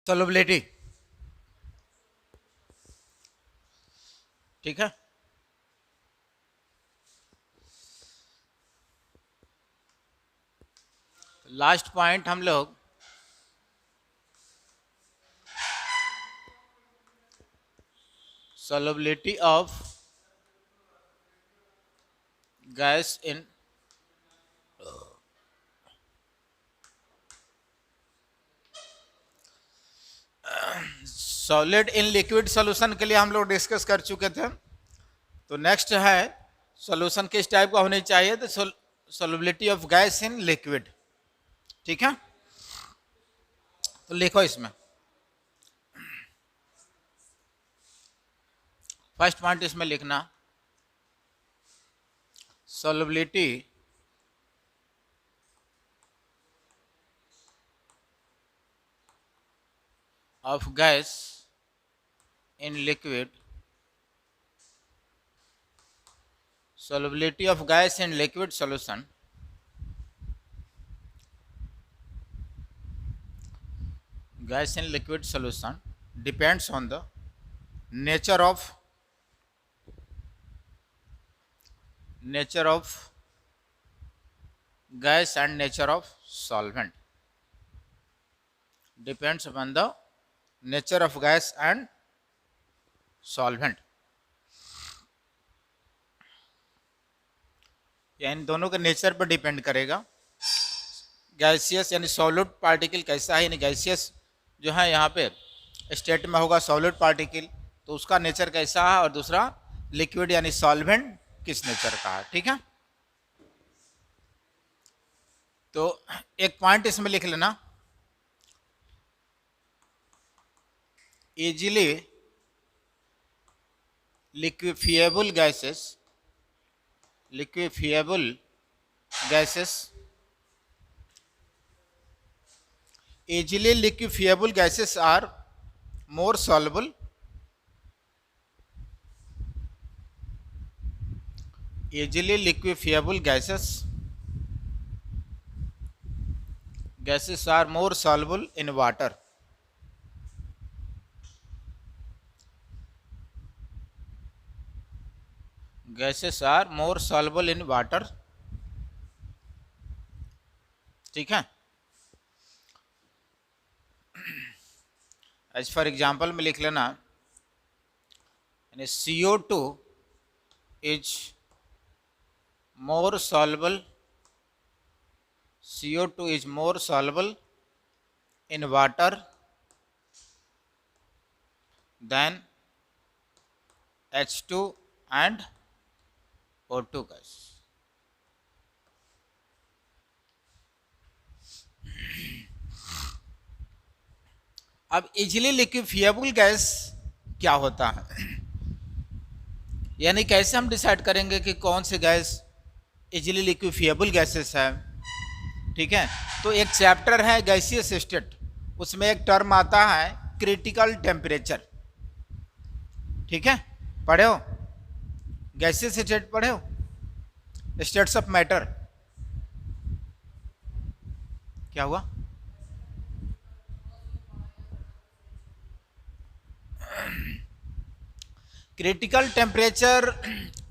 Solubility, ठीक है। Last point हम लोग solubility of gas in solid in liquid solution के लिए हम लोग डिस्कस कर चुके थे। तो नेक्स्ट है सॉल्यूशन किस टाइप का होनी चाहिए, तो solubility of gas in liquid, ठीक है। तो लिखो इसमें फर्स्ट पॉइंट इसमें लिखना, solubility of gas in liquid, solubility of gas in liquid solution, gas in liquid solution depends on the nature of gas and nature of solvent, depends upon the nature of gas and solvent, या इन दोनों के nature पर depend करेगा। Gaseous यानी solid particle कैसा है, यानी gaseous जो है यहाँ पे स्टेट में होगा सॉलिड पार्टिकल, तो उसका नेचर कैसा है, और दूसरा लिक्विड यानी सॉल्वेंट किस नेचर का है, ठीक है। तो एक पॉइंट इसमें लिख लेना, easily लिक्विफिएबल gases are more soluble gases are more soluble in water, gases are more soluble in water, ठीक है। एज फॉर एग्जाम्पल में लिख लेना, यानी CO2 is more soluble in water than H2 and O2 gas। अब easily लिक्विफिएबल gas क्या होता है, यानी कैसे हम डिसाइड करेंगे कि कौन सी गैस इजीली लिक्विफिएबल गैसेस है, ठीक है। तो एक चैप्टर है गैसियस स्टेट, उसमें एक टर्म आता है क्रिटिकल टेम्परेचर, ठीक है। पढ़े हो गैसियस स्टेट, पढ़े हो स्टेट्स ऑफ मैटर, क्या हुआ? क्रिटिकल टेम्परेचर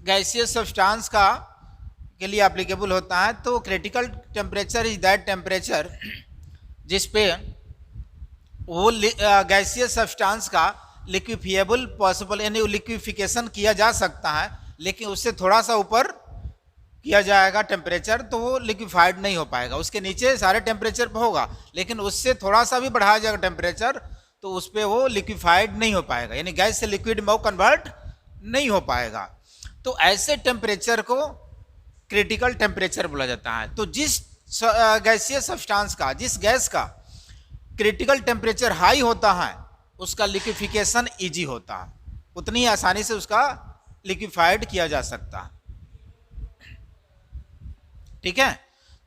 गैसियस सब्सटेंस का के लिए एप्लीकेबल होता है। तो critical temperature is that temperature जिस पे वो गैसियस सब्सटेंस का लिक्विफिएबल पॉसिबल यानी लिक्विफिकेशन किया जा सकता है, लेकिन उससे थोड़ा सा ऊपर किया जाएगा टेम्परेचर तो वो लिक्विफाइड नहीं हो पाएगा। उसके नीचे सारे टेम्परेचर पर होगा, लेकिन उससे थोड़ा सा भी बढ़ाया जाएगा टेम्परेचर तो उस पर वो लिक्विफाइड नहीं हो पाएगा, यानी गैस से लिक्विड में वो कन्वर्ट नहीं हो पाएगा। तो ऐसे टेम्परेचर को क्रिटिकल टेम्परेचर बोला जाता है। तो जिस गैसियस सब्सटेंस का, जिस गैस का क्रिटिकल टेम्परेचर हाई होता है उसका लिक्विफिकेशन इजी होता है, उतनी ही आसानी से उसका लिक्विफाइड किया जा सकता है, ठीक है।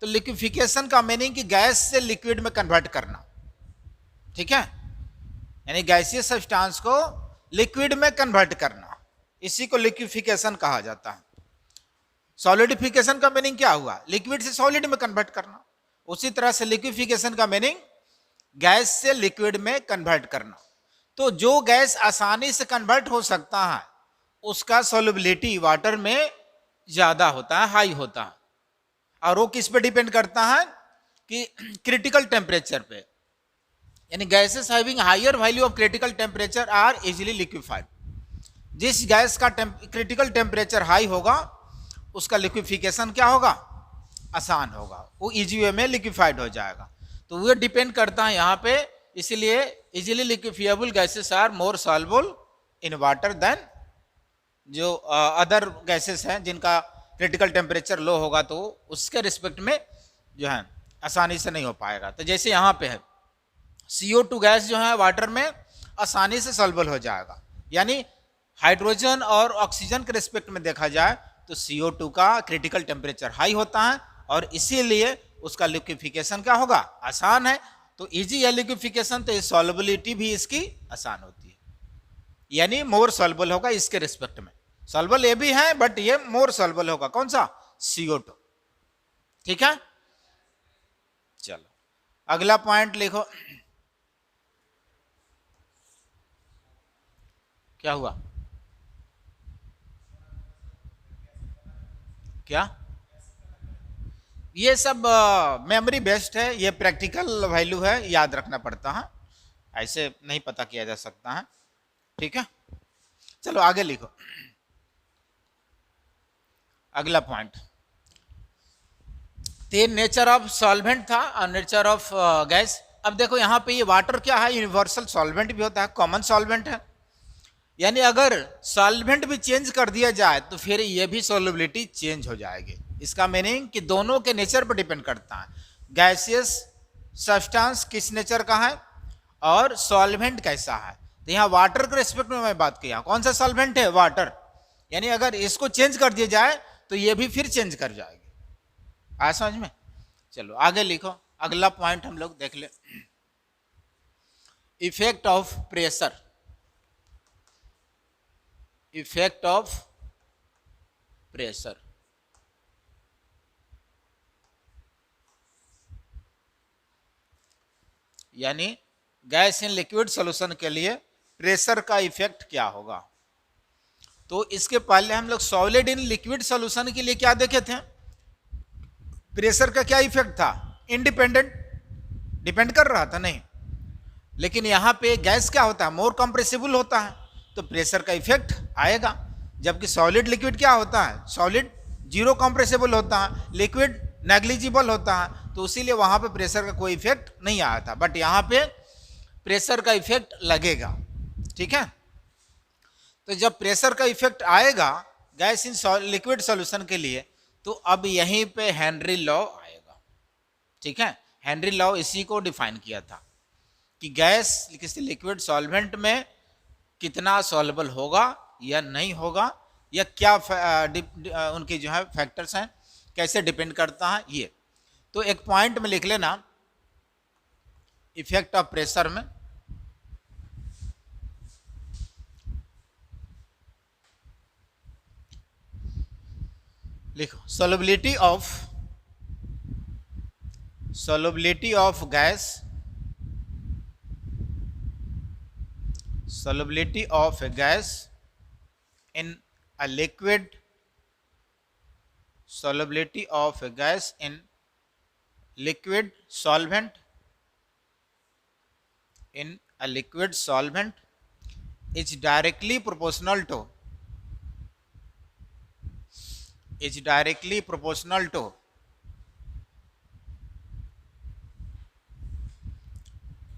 तो लिक्विफिकेशन का मीनिंग कि गैस से लिक्विड में कन्वर्ट करना, ठीक है, यानी गैसियस सब्सटेंस को लिक्विड में कन्वर्ट करना, इसी को लिक्विफिकेशन कहा जाता है। सॉलिडिफिकेशन का मीनिंग क्या हुआ? लिक्विड से सॉलिड में कन्वर्ट करना। उसी तरह से लिक्विफिकेशन का मीनिंग गैस से लिक्विड में कन्वर्ट करना। तो जो गैस आसानी से कन्वर्ट हो सकता है उसका सॉल्युबिलिटी वाटर में ज्यादा होता है, हाई होता है। और वो किस पे डिपेंड करता है कि क्रिटिकल टेम्परेचर पे, यानी gases having higher value of critical temperature are easily liquefied. जिस गैस का क्रिटिकल टेम्परेचर हाई होगा उसका लिक्विफिकेशन क्या होगा, आसान होगा, वो इजी वे में लिक्विफाइड हो जाएगा। तो वो डिपेंड करता है यहाँ पे, इसीलिए easily liquefiable gases are more soluble in water than जो अदर गैसेस हैं जिनका क्रिटिकल टेम्परेचर लो होगा तो उसके रिस्पेक्ट में जो है आसानी से नहीं हो पाएगा। तो जैसे यहाँ पे है CO2 गैस जो है वाटर में आसानी से सॉल्युबल हो जाएगा, यानी हाइड्रोजन और ऑक्सीजन के रिस्पेक्ट में देखा जाए तो CO2 का क्रिटिकल टेम्परेचर हाई होता है और इसीलिए उसका लिक्विफिकेशन क्या होगा, आसान है। तो इजी है लिक्विफिकेशन, तो सॉल्युबिलिटी भी इसकी आसान होती है, यानी मोर सॉल्युबल होगा इसके रिस्पेक्ट में। सॉल्युबल ये भी है बट ये मोर सॉल्युबल होगा, कौन सा, CO2। ठीक है, चलो अगला पॉइंट लिखो। क्या हुआ, क्या, ये सब मेमोरी बेस्ड है, ये प्रैक्टिकल वैल्यू है, याद रखना पड़ता है, ऐसे नहीं पता किया जा सकता है। ठीक है, चलो आगे लिखो अगला पॉइंट। तो नेचर ऑफ सॉल्वेंट था और नेचर ऑफ गैस। अब देखो यहाँ पे ये वाटर क्या है, यूनिवर्सल सॉल्वेंट भी होता है, कॉमन सॉल्वेंट है, यानी अगर सॉल्वेंट भी चेंज कर दिया जाए तो फिर ये भी सॉल्युबिलिटी चेंज हो जाएगी। इसका मीनिंग कि दोनों के नेचर पर डिपेंड करता है, गैसियस सब्सटेंस किस नेचर का है और सॉल्वेंट कैसा है। तो यहाँ वाटर के रिस्पेक्ट में मैं बात किया, कौन सा सॉल्वेंट है, वाटर, यानी अगर इसको चेंज कर दिया जाए तो ये भी फिर चेंज कर जाएगी। आया समझ में? चलो आगे लिखो, अगला पॉइंट हम लोग देख ले, effect of pressure. Effect of pressure, यानी गैस इन लिक्विड सॉल्यूशन के लिए प्रेशर का इफेक्ट क्या होगा। तो इसके पहले हम लोग सॉलिड इन लिक्विड सॉल्यूशन के लिए क्या देखे थे, प्रेशर का क्या इफेक्ट था, इंडिपेंडेंट, डिपेंड कर रहा था नहीं, लेकिन यहां पे गैस क्या होता है, मोर कंप्रेसिबल होता है, तो प्रेशर का इफेक्ट आएगा। जबकि सॉलिड लिक्विड क्या होता है, सॉलिड जीरो कंप्रेसिबल होता है, लिक्विड नेग्लिजिबल होता है, तो इसीलिए वहां पे प्रेशर का कोई इफेक्ट नहीं आया था, बट यहाँ पे प्रेशर का इफेक्ट लगेगा। ठीक है, तो जब प्रेशर का इफेक्ट आएगा गैस इन लिक्विड सॉल्यूशन के लिए, तो अब यहीं पे हेनरी लॉ आएगा। ठीक है, हेनरी लॉ इसी को डिफाइन किया था कि गैस किसी लिक्विड सॉल्वेंट में कितना सॉल्युबल होगा या नहीं होगा, या क्या उनके जो है फैक्टर्स हैं, कैसे डिपेंड करता है ये। तो एक पॉइंट में लिख लेना, इफेक्ट ऑफ प्रेशर में लिखो, solubility of gas, solubility of a gas in a liquid, solubility of a gas in liquid solvent, in a liquid solvent is directly proportional to, is directly proportional to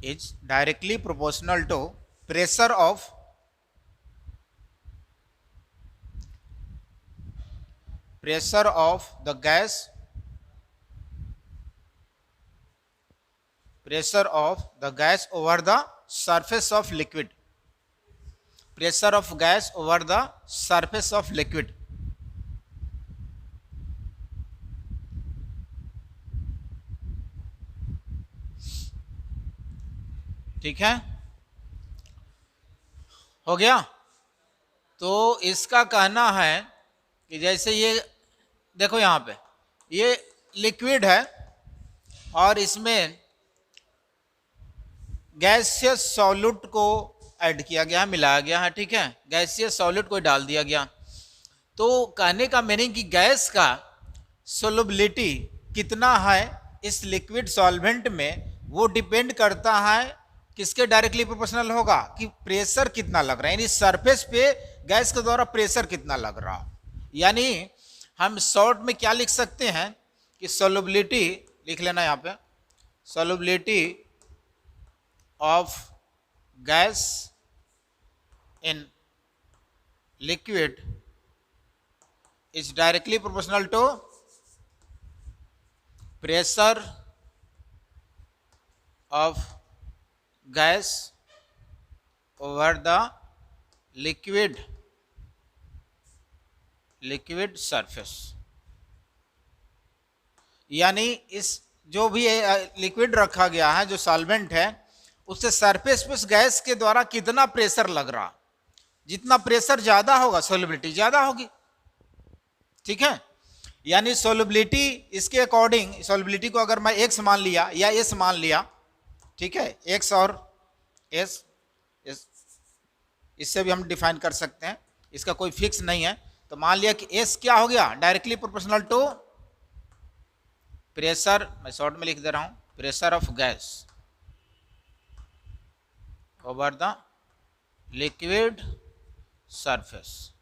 is directly proportional to pressure of the gas, pressure of the gas over the surface of liquid, pressure of gas over the surface of liquid। ठीक है, हो गया। तो इसका कहना है कि जैसे ये देखो यहाँ पे ये लिक्विड है और इसमें गैसियस सॉल्यूट को ऐड किया गया है, मिलाया गया है, ठीक है, गैसियस सॉल्यूट को डाल दिया गया। तो कहने का मीनिंग कि गैस का सोलबिलिटी कितना है इस लिक्विड सॉल्वेंट में, वो डिपेंड करता है किसके डायरेक्टली प्रोपोर्शनल होगा, कि प्रेशर कितना लग रहा है, यानी सरफेस पे गैस के द्वारा प्रेशर कितना लग रहा। यानी हम शॉर्ट में क्या लिख सकते हैं कि सोलबिलिटी, लिख लेना यहाँ पे, solubility of gas in liquid is directly proportional to pressure of gas over the liquid surface। यानी इस जो भी लिक्विड रखा गया है, जो सॉल्वेंट है, उससे सरफेस पे उस गैस के द्वारा कितना प्रेशर लग रहा, जितना प्रेशर ज्यादा होगा सोलबिलिटी ज्यादा होगी, ठीक है। यानी सोलबिलिटी इसके अकॉर्डिंग, सोलबिलिटी को अगर मैं एक्स मान लिया या एस मान लिया, ठीक है, एक्स और एस, इससे भी हम डिफाइन कर सकते हैं, इसका कोई फिक्स नहीं है। तो मान लिया कि एस क्या हो गया, डायरेक्टली प्रोपोर्शनल टू प्रेशर, मैं शॉर्ट में लिख दे रहा हूं, pressure of gas over the liquid surface,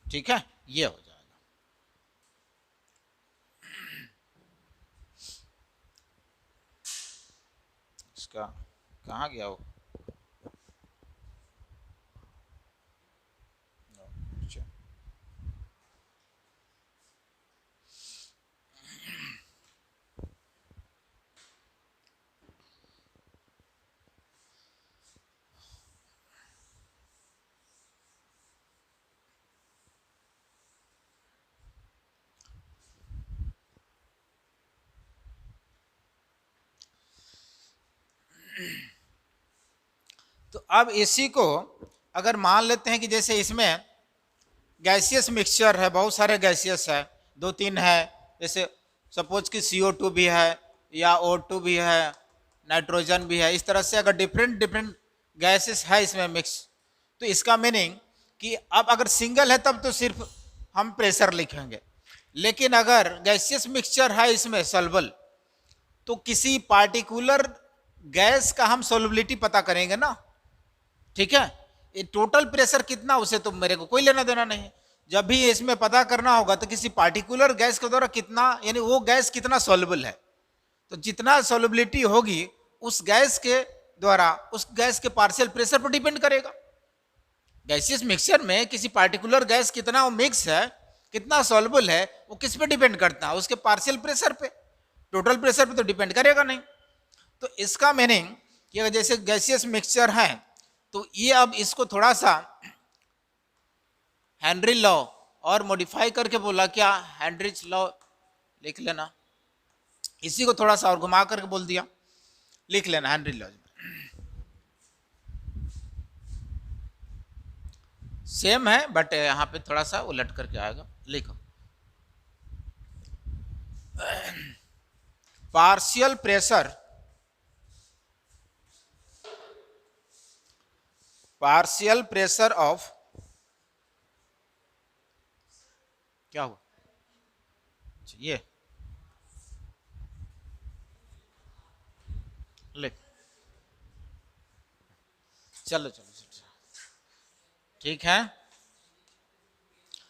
ठीक है, ये हो जाएगा। इसका कहाँ गया वो, तो अब इसी को अगर मान लेते हैं कि जैसे इसमें गैसियस मिक्सचर है, बहुत सारे गैसियस है, 2-3 है, जैसे सपोज कि CO2 भी है या O2 भी है, नाइट्रोजन भी है, इस तरह से अगर डिफरेंट डिफरेंट गैसेस है इसमें मिक्स, तो इसका मीनिंग कि अब अगर सिंगल है तब तो सिर्फ हम प्रेशर लिखेंगे, लेकिन अगर गैसियस मिक्सचर है इसमें सॉल्युबल, तो किसी पार्टिकुलर गैस का हम सोलबिलिटी पता करेंगे ना, ठीक है। ये टोटल प्रेशर कितना उसे तो मेरे को कोई लेना देना नहीं, जब भी इसमें पता करना होगा तो किसी पार्टिकुलर गैस के द्वारा कितना, यानी वो गैस कितना सोलबल है, तो जितना सोलबिलिटी होगी उस गैस के द्वारा उस गैस के पार्शियल प्रेशर पर डिपेंड करेगा। गैसियस मिक्सचर में किसी पार्टिकुलर गैस कितना वो मिक्स है, कितना सोलबल है, वो किस पे डिपेंड करता है, उसके पार्शियल प्रेशर पे, टोटल प्रेशर पे तो डिपेंड करेगा नहीं। तो इसका मीनिंग कि अगर जैसे गैसियस मिक्सचर है, तो ये अब इसको थोड़ा सा हेनरी लॉ और मॉडिफाई करके बोला, क्या हेनरिच लॉ लिख लेना, इसी को थोड़ा सा और घुमा करके बोल दिया, लिख लेना हेनरी लॉ, सेम है बट यहां पे थोड़ा सा उलट करके आएगा, लिखो partial pressure, partial pressure of, क्या हुआ ये लिख, चलो चलो ठीक है,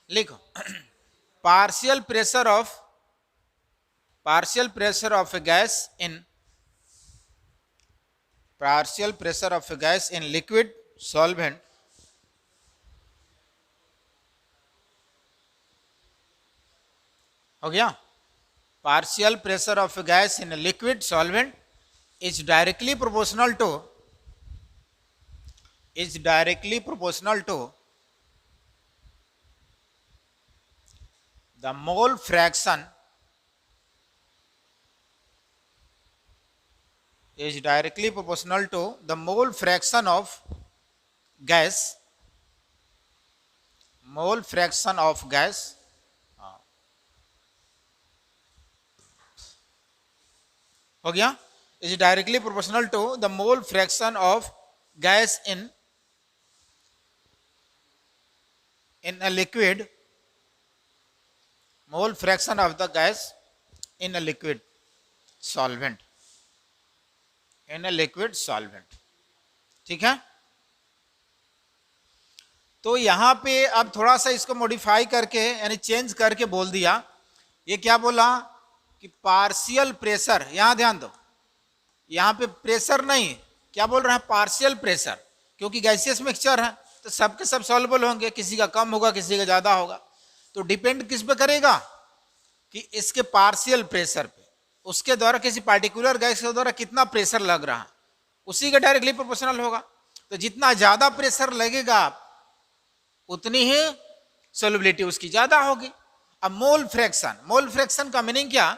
लिखो partial pressure of a gas in, partial pressure of a gas in liquid solvent हो गया। Partial pressure of a gas in liquid solvent is directly proportional to, is directly proportional to the mole fraction, is directly proportional to the mole fraction of gas, mole fraction of gas, हो गया। is directly proportional to the mole fraction of gas in a liquid, mole fraction of the gas in a liquid solvent, in a liquid solvent. ठीक है, तो यहां पे अब थोड़ा सा इसको मॉडिफाई करके यानी चेंज करके बोल दिया. ये क्या बोला कि पार्शियल प्रेशर, यहां ध्यान दो, यहां पे प्रेशर नहीं, क्या बोल रहे हैं, पार्शियल प्रेशर, क्योंकि गैसियस मिक्सचर है तो सबके सब सॉल्युबल होंगे, किसी का कम होगा किसी का ज्यादा होगा, तो डिपेंड किस पे करेगा कि इसके पार्शियल प्रेशर पे, उसके द्वारा किसी पार्टिकुलर गैस के द्वारा कितना प्रेशर लग रहा है उसी के डायरेक्टली प्रोपोर्शनल होगा. तो जितना ज्यादा प्रेशर लगेगा उतनी ही सॉल्युबिलिटी उसकी ज्यादा होगी. अब मोल फ्रैक्शन, मोल फ्रैक्शन का मीनिंग क्या,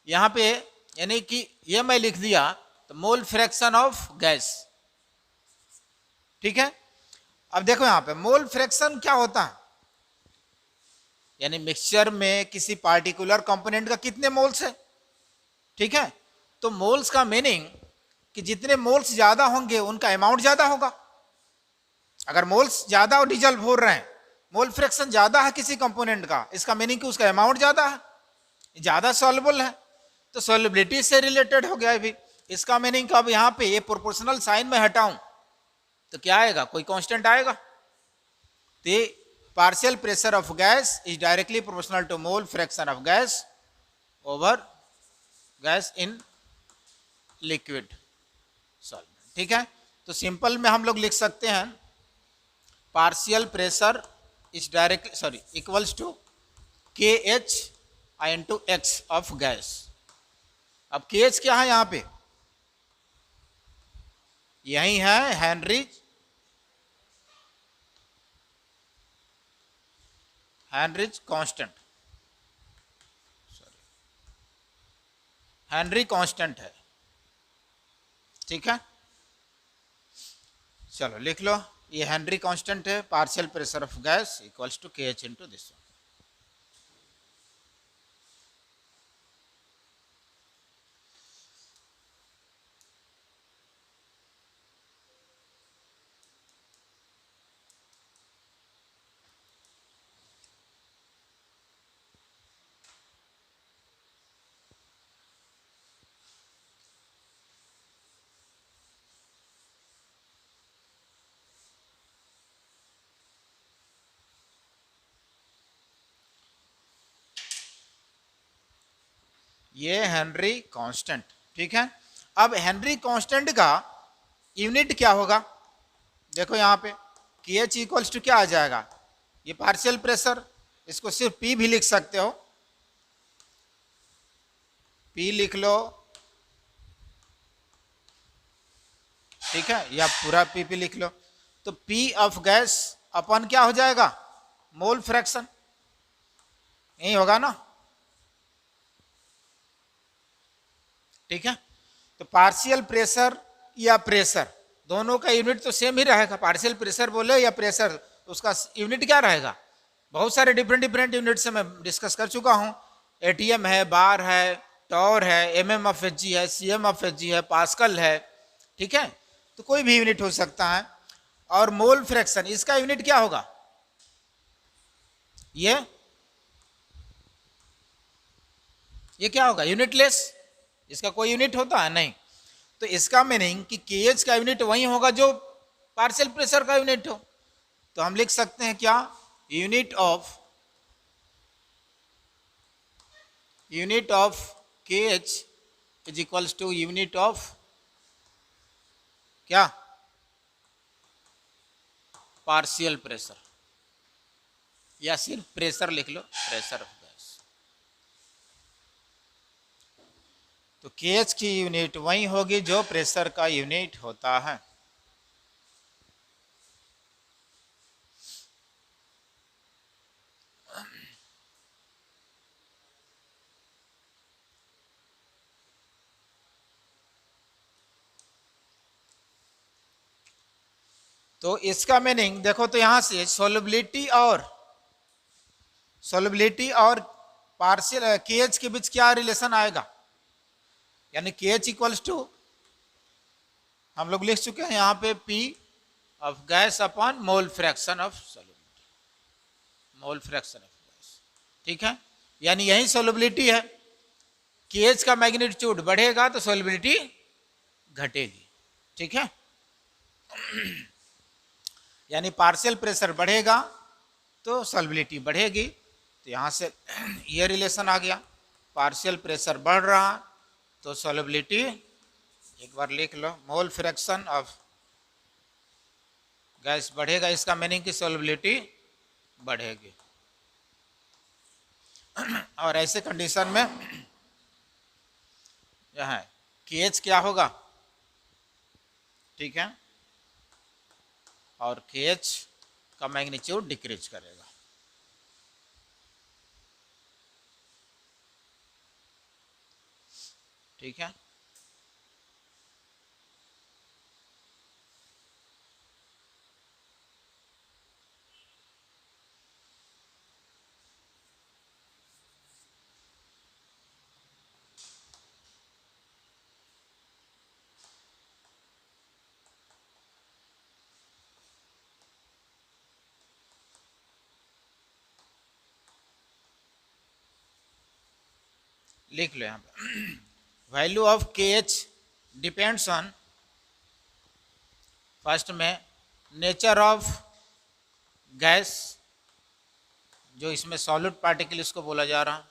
यहां पे यानी कि ये मैं लिख दिया तो मोल फ्रैक्शन ऑफ गैस. ठीक है, अब देखो यहां पे मोल फ्रैक्शन क्या होता है, यानी मिक्सचर में किसी पार्टिकुलर कंपोनेंट का कितने मोल्स है. ठीक है, तो मोल्स का मीनिंग कि जितने मोल्स ज्यादा होंगे उनका अमाउंट ज्यादा होगा. अगर मोल्स ज्यादा और डिजल्व हो रहे हैं, मोल फ्रैक्शन ज्यादा है किसी कंपोनेंट का, इसका मीनिंग कि उसका अमाउंट ज्यादा है, ज्यादा सॉल्युबल है, तो सॉल्युबिलिटी से रिलेटेड हो गया भी. इसका मीनिंग अब यहां पे ये प्रोपोर्शनल साइन में हटाऊं तो क्या आएगा, कोई कांस्टेंट आएगा. तो partial pressure of gas is directly proportional to mole fraction of gas over gas in liquid solvent. ठीक है, तो सिंपल में हम लोग लिख सकते हैं partial pressure is directly equals to K H I into X of gas. अब के एच क्या है, यहां पे यही है हेनरीज कांस्टेंट, हेनरी कांस्टेंट है. ठीक है, चलो लिख लो, ये हेनरी कांस्टेंट है, partial pressure of gas equals to K H into this. ये हेनरी कांस्टेंट. ठीक है, अब हेनरी कांस्टेंट का यूनिट क्या होगा, देखो यहां पे के एच इक्वल्स टू क्या आ जाएगा, ये पार्शियल प्रेशर, इसको सिर्फ पी भी लिख सकते हो, पी लिख लो. ठीक है, या पूरा पी लिख लो, तो पी ऑफ गैस अपन क्या हो जाएगा, मोल फ्रैक्शन, यही होगा ना. ठीक है, तो पार्शियल प्रेशर या प्रेशर दोनों का यूनिट तो सेम ही रहेगा, पार्शियल प्रेशर बोले या प्रेशर, उसका यूनिट क्या रहेगा, बहुत सारे डिफरेंट यूनिट से मैं डिस्कस कर चुका हूं. एटीएम है, बार है, टॉर है, एमएम ऑफ एचजी है, सीएम ऑफ एचजी है, पास्कल है. ठीक है, तो कोई भी यूनिट हो सकता है. और मोल फ्रैक्शन इसका यूनिट क्या होगा, ये क्या होगा, यूनिटलेस, इसका कोई यूनिट होता है नहीं. तो इसका मीनिंग कि केएच का यूनिट वही होगा जो पार्शियल प्रेशर का यूनिट हो. तो हम लिख सकते हैं क्या, unit of KH is equals to unit of क्या, पार्शियल प्रेशर, या सिर्फ प्रेशर लिख लो, प्रेशर ऑफ गैस. तो केएच की यूनिट वही होगी जो प्रेशर का यूनिट होता है. तो इसका मीनिंग देखो, तो यहां से सॉल्युबिलिटी और पार्शियल केएच के बीच क्या रिलेशन आएगा, यानी KH इक्वल्स टू हम लोग लिख चुके हैं यहाँ पे P of gas upon mole fraction of solubility, mole fraction of gas, ठीक है। यानी यही सोल्युबिलिटी है, KH का मैग्नीट्यूड बढ़ेगा तो सोल्युबिलिटी घटेगी, ठीक है। यानी पार्शियल प्रेशर बढ़ेगा तो सोल्युबिलिटी बढ़ेगी, तो यहाँ से ये रिलेशन आ गया, पार्शियल प्रेशर बढ़ रहा तो सोल्युबिलिटी, एक बार लिख लो, मोल फ्रैक्शन ऑफ गैस बढ़ेगा, इसका मीनिंग की सोल्युबिलिटी बढ़ेगी। और ऐसे कंडीशन में जो है KH क्या होगा, ठीक है, और KH का मैग्नीट्यूड डिक्रीज करेगा। ठीक है, लिख लो यहाँ पे, value of KH depends on, first में नेचर ऑफ गैस, जो इसमें सॉलिड पार्टिकल इसको बोला जा रहा,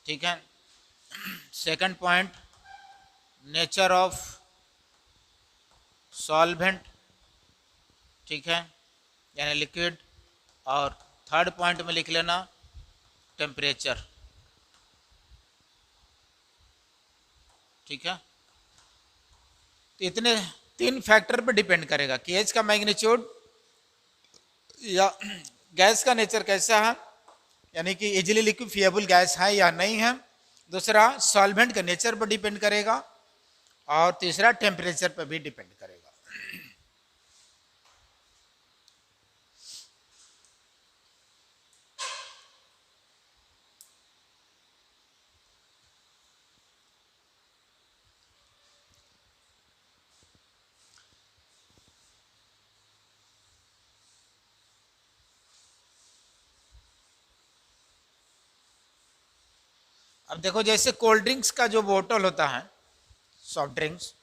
ठीक है। Second point nature of solvent, ठीक है, यानी लिक्विड। और थर्ड पॉइंट में लिख लेना टेम्परेचर, ठीक है। तो इतने 3 फैक्टर पे डिपेंड करेगा, KH का मैग्नीट्यूड या गैस का नेचर कैसा है, यानी कि इजीली लिक्विफिएबल गैस है या नहीं है, दूसरा सॉल्वेंट का नेचर पर डिपेंड करेगा, और तीसरा टेम्परेचर पर भी डिपेंड करेगा। अब देखो, जैसे कोल्ड ड्रिंक्स का जो बोतल होता है, सॉफ्ट ड्रिंक्स,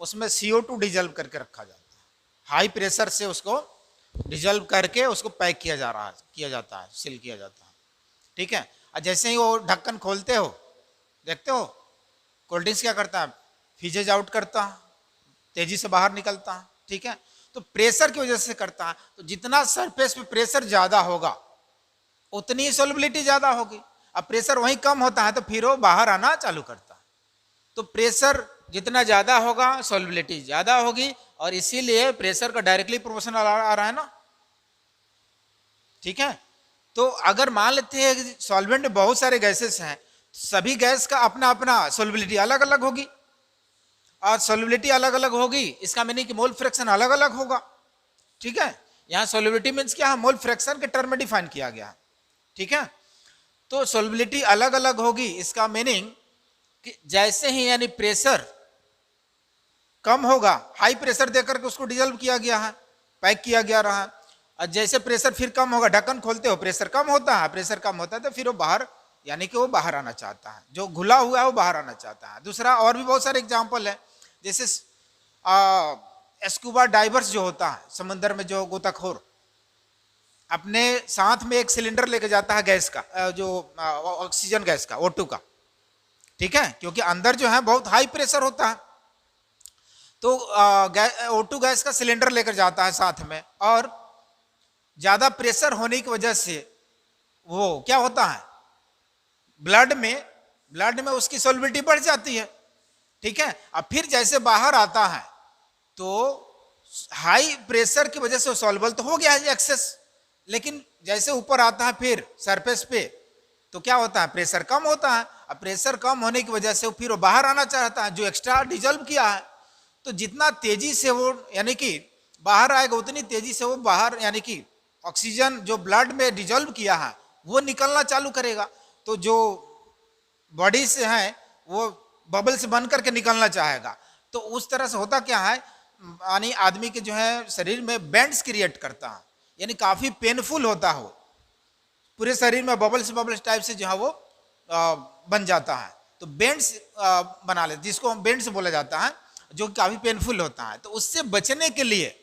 उसमें CO2 डिजल्व करके रखा जाता है, हाई प्रेशर से उसको डिजल्व करके उसको पैक किया जाता है, सील किया जाता है, ठीक है। और जैसे ही वो ढक्कन खोलते हो, देखते हो कोल्ड ड्रिंक्स क्या करता है, फिजेज आउट करता है, तेजी से बाहर निकलता है, ठीक है। तो प्रेशर की वजह से करता है, तो जितना सरफेस पे प्रेशर ज्यादा होगा उतनी ही सोल्युबिलिटी ज्यादा होगी। अब प्रेशर वहीं कम होता है तो फिर वो बाहर आना चालू करता है, तो प्रेशर जितना ज्यादा होगा सोल्युबिलिटी ज्यादा होगी, और इसीलिए प्रेशर का डायरेक्टली प्रोपोर्शनल आ रहा है ना, ठीक है। तो अगर मान लेते हैं कि सॉल्वेंट में बहुत सारे गैसेस हैं, सभी गैस का अपना अपना सोल्युबिलिटी अलग अलग होगी, और सोल्युबिलिटी अलग अलग होगी, इसका मीनिंग कि मोल फ्रैक्शन अलग अलग होगा, ठीक है। यहाँ सोल्युबिलिटी मीन्स क्या है, मोल फ्रैक्शन के टर्म में डिफाइन किया गया है, ठीक है। तो सोल्युबिलिटी अलग अलग होगी, इसका मीनिंग कि जैसे ही यानी प्रेशर कम होगा, हाई प्रेशर देकर के उसको डिजल्व किया गया है, पैक किया गया रहा है, और जैसे प्रेशर फिर कम होगा, ढक्कन खोलते हो प्रेशर कम होता है, प्रेशर कम होता है तो फिर वो बाहर, यानी कि वो बाहर आना चाहता है, जो घुला हुआ है वो बाहर आना चाहता है। दूसरा और भी बहुत सारे एग्जाम्पल है, जैसे स्कूबा डाइवर्स जो होता है, समंदर में जो गोताखोर अपने साथ में एक सिलेंडर लेके जाता है गैस का, जो ऑक्सीजन गैस का, O2 का, ठीक है, क्योंकि अंदर जो है बहुत हाई प्रेशर होता है, तो O2 गैस का सिलेंडर लेकर जाता है साथ में, और ज्यादा प्रेशर होने की वजह से वो क्या होता है, ब्लड में उसकी सोल्युबिलिटी बढ़ जाती है, ठीक है। अब फिर जैसे बाहर आता है तो हाई प्रेशर की वजह से सॉल्युबल तो हो गया है एक्सेस, लेकिन जैसे ऊपर आता है फिर सरफेस पे तो क्या होता है, प्रेशर कम होता है। अब प्रेशर कम होने की वजह से फिर वो बाहर आना चाहता है, जो एक्स्ट्रा डिजल्व किया है, तो जितना तेजी से वो यानी कि बाहर आएगा उतनी तेजी से वो बाहर, यानी कि ऑक्सीजन जो ब्लड में डिजल्व किया है वो निकलना चालू करेगा। तो जो बॉडी से है वो बबल्स बन करके निकलना चाहेगा। तो उस तरह से होता क्या है, यानी आदमी के जो है शरीर में बेंड्स क्रिएट करता है, यानी काफी पेनफुल होता हो, पूरे शरीर में बबल्स बबल्स टाइप से जो है वो बन जाता है। तो बेंड्स बना लेते, जिसको हम बेंड्स बोला जाता है, जो काफी पेनफुल होता है। तो उससे बचने के लिए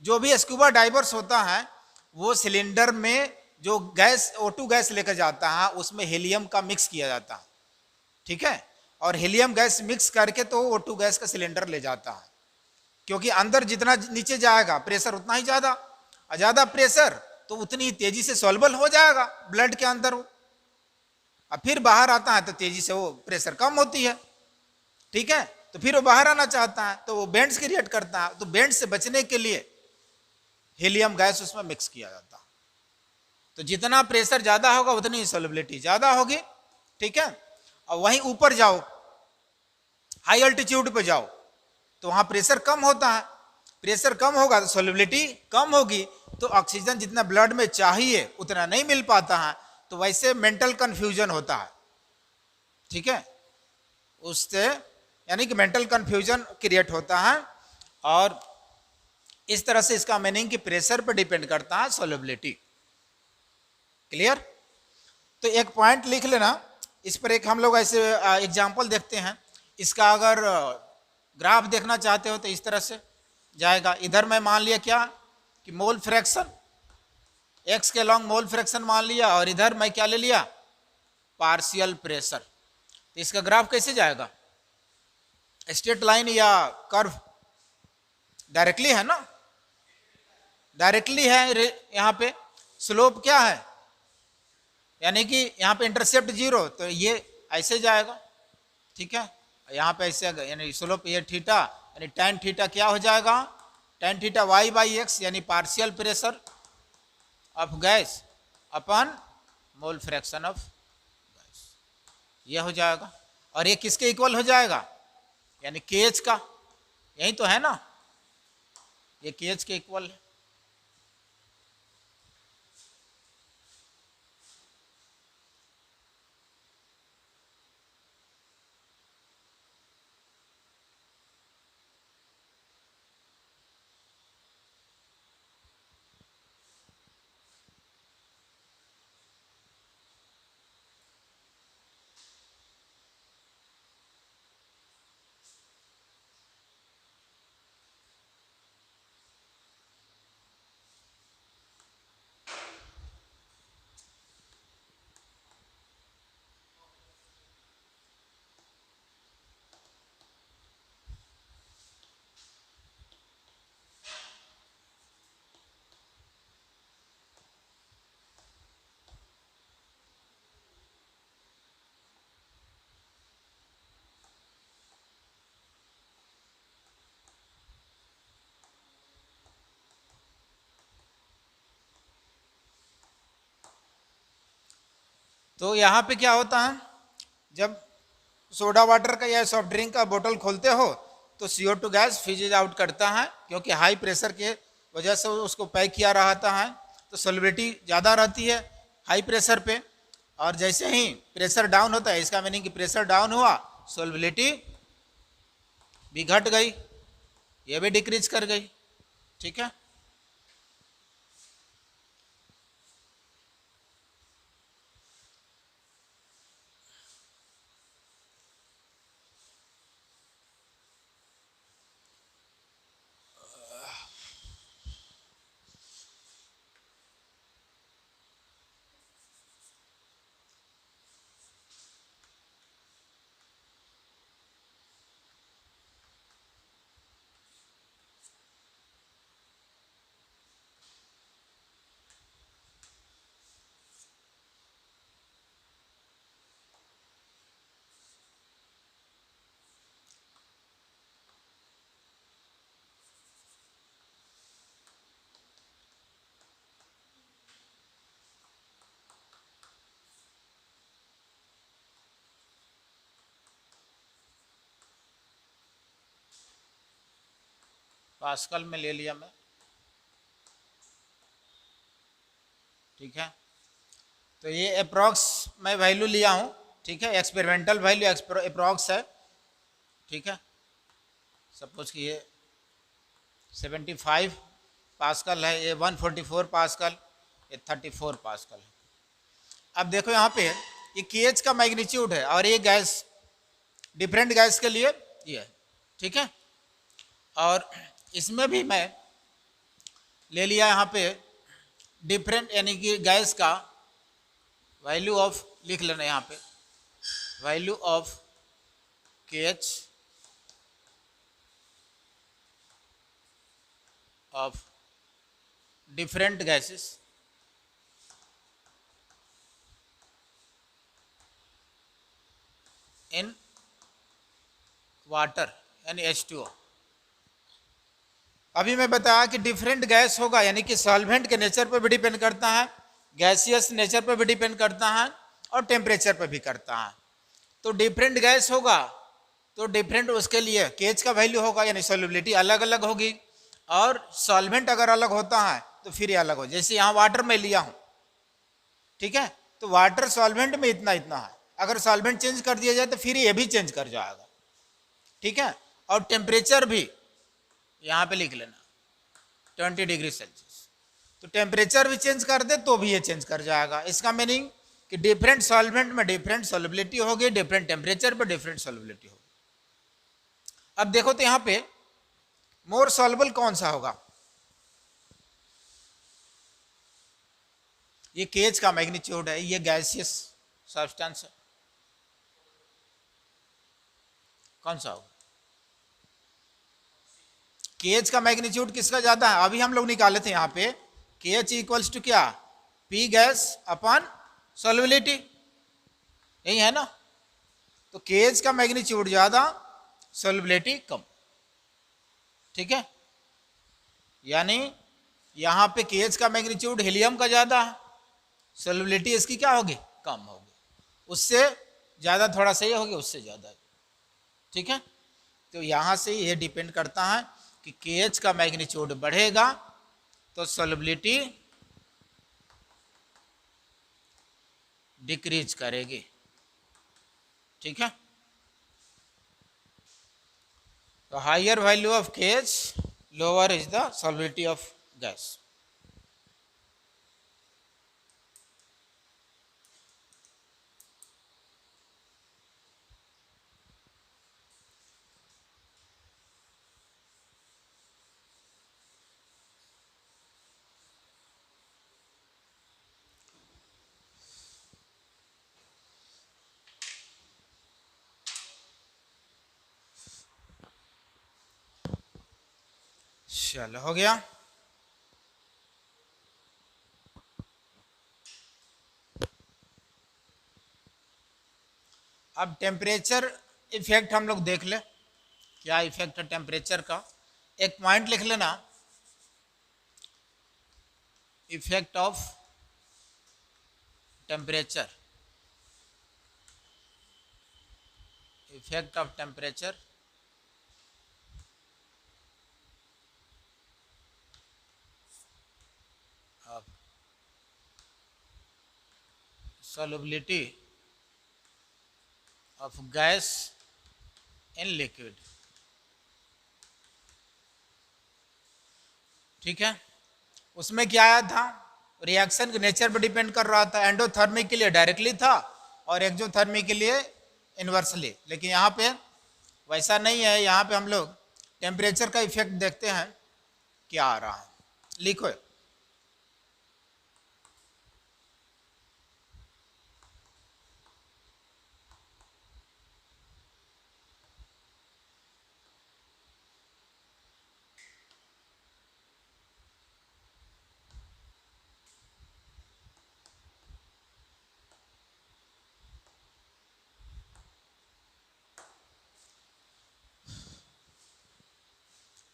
जो भी स्कूबा डाइवर्स होता है वो सिलेंडर में जो गैस O2 गैस लेकर जाता है उसमें हीलियम का मिक्स किया जाता है, ठीक है, और हीलियम गैस मिक्स करके तो O2 गैस का सिलेंडर ले जाता है, क्योंकि अंदर जितना नीचे जाएगा प्रेशर उतना ही ज्यादा, और ज्यादा प्रेशर तो उतनी ही तेजी से सॉल्युबल हो जाएगा ब्लड के अंदर वो, और फिर बाहर आता है तो तेजी से वो प्रेशर कम होती है, ठीक है। तो फिर वो बाहर आना चाहता है तो वो बेंड्स क्रिएट करता है। तो बेंड से बचने के लिए हीलियम गैस उसमें मिक्स किया जाता है। तो जितना प्रेशर ज्यादा होगा उतनी ही सॉल्युबिलिटी ज्यादा होगी, ठीक है। और वहीं ऊपर जाओ, हाई अल्टीट्यूड पे जाओ, तो वहां प्रेशर कम होता है, प्रेशर कम होगा तो सॉल्युबिलिटी कम होगी, तो ऑक्सीजन जितना ब्लड में चाहिए उतना नहीं मिल पाता है। तो वैसे मेंटल कंफ्यूजन होता है, ठीक है, उससे यानी कि मेंटल कंफ्यूजन क्रिएट होता है। और इस तरह से इसका मीनिंग कि प्रेशर पर डिपेंड करता है सॉल्युबिलिटी। क्लियर? तो एक पॉइंट लिख लेना, इस पर एक हम लोग ऐसे एग्जांपल देखते हैं। इसका अगर ग्राफ देखना चाहते हो तो इस तरह से जाएगा। इधर मैं मान लिया क्या कि मोल फ्रैक्शन, एक्स के लॉन्ग मोल फ्रैक्शन मान लिया, और इधर मैं क्या ले लिया, पार्शियल प्रेशर। तो इसका ग्राफ कैसे जाएगा, स्ट्रेट लाइन या कर्व? डायरेक्टली है ना, डायरेक्टली है। यहाँ पे स्लोप क्या है, यानी कि यहाँ पे इंटरसेप्ट 0, तो ये ऐसे जाएगा, ठीक है। यहाँ पे ऐसे यानी स्लोप ये थीटा, यानी tan थीटा क्या हो जाएगा, tan थीटा y/x, यानी partial pressure of gas upon mole fraction of gas, ये हो जाएगा। और ये किसके इक्वल हो जाएगा, यानी KH का, यही तो है ना, ये KH के इक्वल है। तो यहाँ पे क्या होता है, जब सोडा वाटर का या सॉफ्ट ड्रिंक का बोतल खोलते हो तो CO2 गैस फिजेज आउट करता है, क्योंकि हाई प्रेशर के वजह से उसको पैक किया रहता है, तो सॉल्युबिलिटी ज़्यादा रहती है हाई प्रेशर पे। और जैसे ही प्रेशर डाउन होता है, इसका मीनिंग कि प्रेशर डाउन हुआ, सॉल्युबिलिटी भी घट गई, ये भी डिक्रीज कर गई, ठीक है। पास्कल में ले लिया मैं, ठीक है। तो ये अप्रॉक्स मैं वैल्यू लिया हूँ, ठीक है, एक्सपेरिमेंटल वैल्यू अप्रॉक्स है, ठीक है, सपोज कि ये 75 पास्कल है, ये 144 पास्कल, ये 34 पास्कल है। अब देखो यहाँ पे ये केएच का मैग्नीट्यूड है और ये गैस डिफरेंट गैस के लिए ये है, ठीक है। और इसमें भी मैं ले लिया यहाँ पे डिफरेंट यानी कि गैस का वैल्यू ऑफ लिख लेना यहाँ पे, value of KH of different gases in water यानी H2O। अभी मैं बताया कि डिफरेंट गैस होगा यानी कि सॉल्वेंट के नेचर पर भी डिपेंड करता है, गैसियस नेचर पर भी डिपेंड करता है और टेम्परेचर पर भी करता है। तो डिफरेंट गैस होगा तो डिफरेंट उसके लिए केएच का वैल्यू होगा यानी सॉल्युबिलिटी अलग अलग होगी, और सॉल्वेंट अगर अलग होता है तो फिर ये अलग हो। जैसे यहाँ वाटर में लिया हूँ, ठीक है, तो वाटर सॉल्वेंट में इतना इतना है, अगर सॉल्वेंट चेंज कर दिया जाए तो फिर ये भी चेंज कर जाएगा, ठीक है। और टेम्परेचर भी यहाँ पे लिख लेना 20 डिग्री सेल्सियस, तो टेम्परेचर भी चेंज कर दे तो भी ये चेंज कर जाएगा। इसका मीनिंग कि डिफरेंट सॉल्वेंट में डिफरेंट सॉल्युबिलिटी होगी, डिफरेंट टेम्परेचर पर डिफरेंट सॉल्युबिलिटी होगी। अब देखो तो यहाँ पे मोर सॉल्युबल कौन सा होगा, ये केएच का मैग्नीट्यूड है, ये गैसियस सब्सटेंस है, कौन सा होगा? केएच का मैग्नीट्यूड किसका ज्यादा है? अभी हम लोग निकाले थे यहाँ पे केएच इक्वल्स टू क्या, पी गैस अपॉन सॉल्युबिलिटी, यही है ना। तो केएच का मैग्नीट्यूड ज्यादा, सॉल्युबिलिटी कम, ठीक है। यानी यहाँ पे केएच का मैग्नीट्यूड हीलियम का ज्यादा है, सॉल्युबिलिटी इसकी क्या होगी, कम होगी, उससे ज्यादा थोड़ा सा ये होगी, उससे ज्यादा, ठीक है। तो यहाँ से ये डिपेंड करता है कि केएच का मैग्नीट्यूड बढ़ेगा तो सॉल्युबिलिटी डिक्रीज करेगी, ठीक है। तो higher value of KH lower is the solubility of gas. चलो हो गया। अब टेम्परेचर इफेक्ट हम लोग देख ले, क्या इफेक्ट है टेम्परेचर का। एक पॉइंट लिख लेना, effect of temperature, effect of temperature of solubility of gas in liquid, ठीक है। उसमें क्या आया था, रिएक्शन के नेचर पर डिपेंड कर रहा था, एंडोथर्मिक के लिए डायरेक्टली था और एक्सोथर्मिक के लिए इन्वर्सली। लेकिन यहाँ पे वैसा नहीं है, यहाँ पे हम लोग टेम्परेचर का इफेक्ट देखते हैं क्या आ रहा है, लिखो।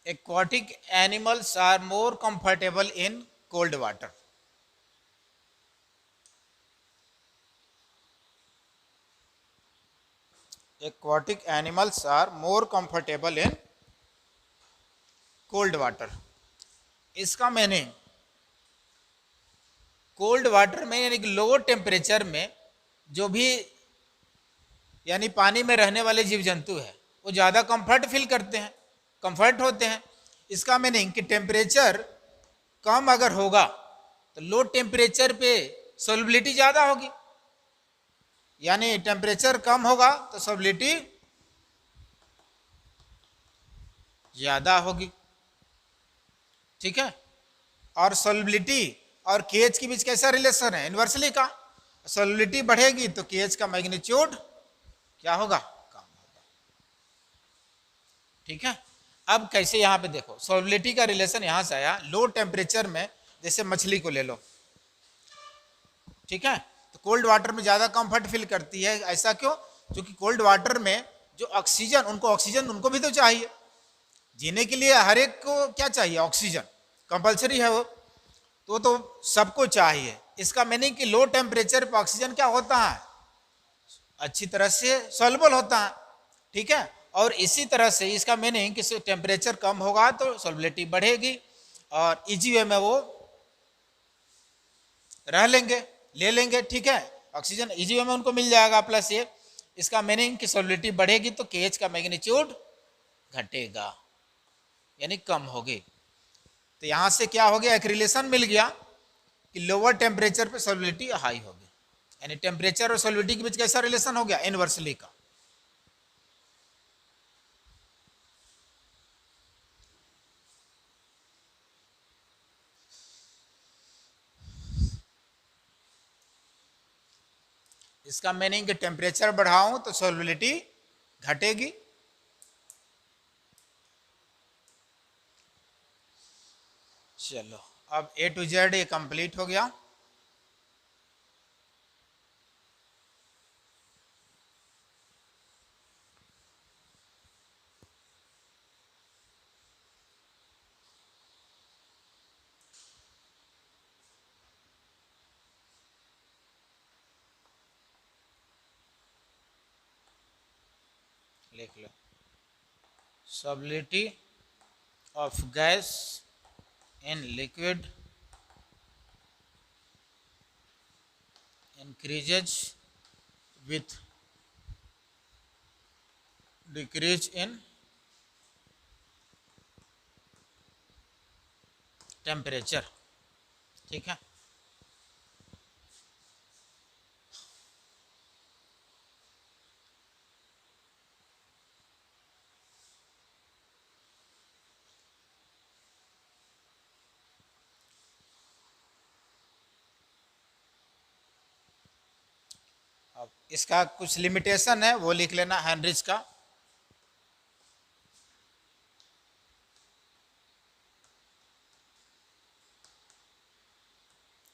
Aquatic animals are more comfortable in cold water. Aquatic animals are more comfortable in cold water. इसका मीनिंग कोल्ड वाटर में यानी कि लो टेम्परेचर में जो भी यानी पानी में रहने वाले जीव जंतु है वो ज़्यादा कंफर्ट फील करते हैं, कंफर्ट होते हैं। इसका मीनिंग कि टेम्परेचर कम अगर होगा तो लो टेम्परेचर पे सॉल्युबिलिटी ज़्यादा होगी, यानी टेम्परेचर कम होगा तो सॉल्युबिलिटी ज़्यादा होगी। ठीक है, और सॉल्युबिलिटी और केएच के बीच कैसा रिलेशन है? इन्वर्सली का। सॉल्युबिलिटी बढ़ेगी तो केएच का मैग्नीट्यूड क्या होगा? कम होगा। ठीक है, अब कैसे यहाँ पे देखो सॉल्युबिलिटी का रिलेशन यहाँ से आया। लो टेम्परेचर में जैसे मछली को ले लो, ठीक है, तो कोल्ड वाटर में ज़्यादा कंफर्ट फील करती है। ऐसा क्यों? क्योंकि कोल्ड वाटर में जो ऑक्सीजन उनको भी तो चाहिए जीने के लिए। हर एक को क्या चाहिए? ऑक्सीजन कंपलसरी है वो, तो सबको चाहिए। इसका मीनिंग कि लो टेम्परेचर पर ऑक्सीजन क्या होता है? अच्छी तरह से सॉल्युबल होता है। ठीक है, और इसी तरह से इसका मीनिंग कि टेम्परेचर कम होगा तो सॉल्युबिलिटी बढ़ेगी और इजी वे में वो रह लेंगे, ले लेंगे। ठीक है, ऑक्सीजन इजी वे में उनको मिल जाएगा। प्लस ये इसका मीनिंग कि सॉल्युबिलिटी बढ़ेगी तो केएच का मैग्नीट्यूड घटेगा, यानी कम होगी। तो यहां से क्या हो गया? एक रिलेशन मिल गया कि लोअर टेम्परेचर पे सॉल्युबिलिटी हाई होगी, यानी टेम्परेचर और सॉल्युबिलिटी के बीच कैसा रिलेशन हो गया? इनवर्सली का। इसका मीनिंग कि टेम्परेचर बढ़ाऊं तो सॉल्युबिलिटी घटेगी। चलो, अब A to Z ये कंप्लीट हो गया। लिख लो, solubility of gas in liquid increases with decrease in temperature। ठीक है, अब इसका कुछ लिमिटेशन है वो लिख लेना हेनरिच का।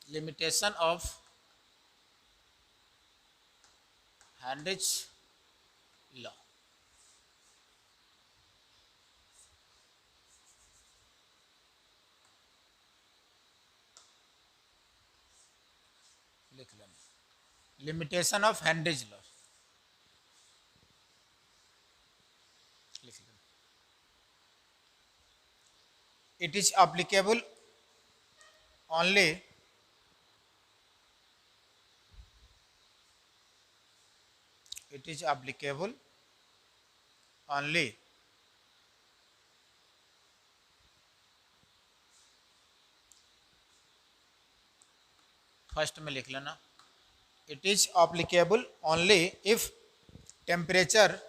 Limitation of Heinrich law. लिख लेना, लिमिटेशन ऑफ हेनरिच लॉ लिख लेना। It is applicable only it is applicable only first में लिख लेना, it is applicable only if temperature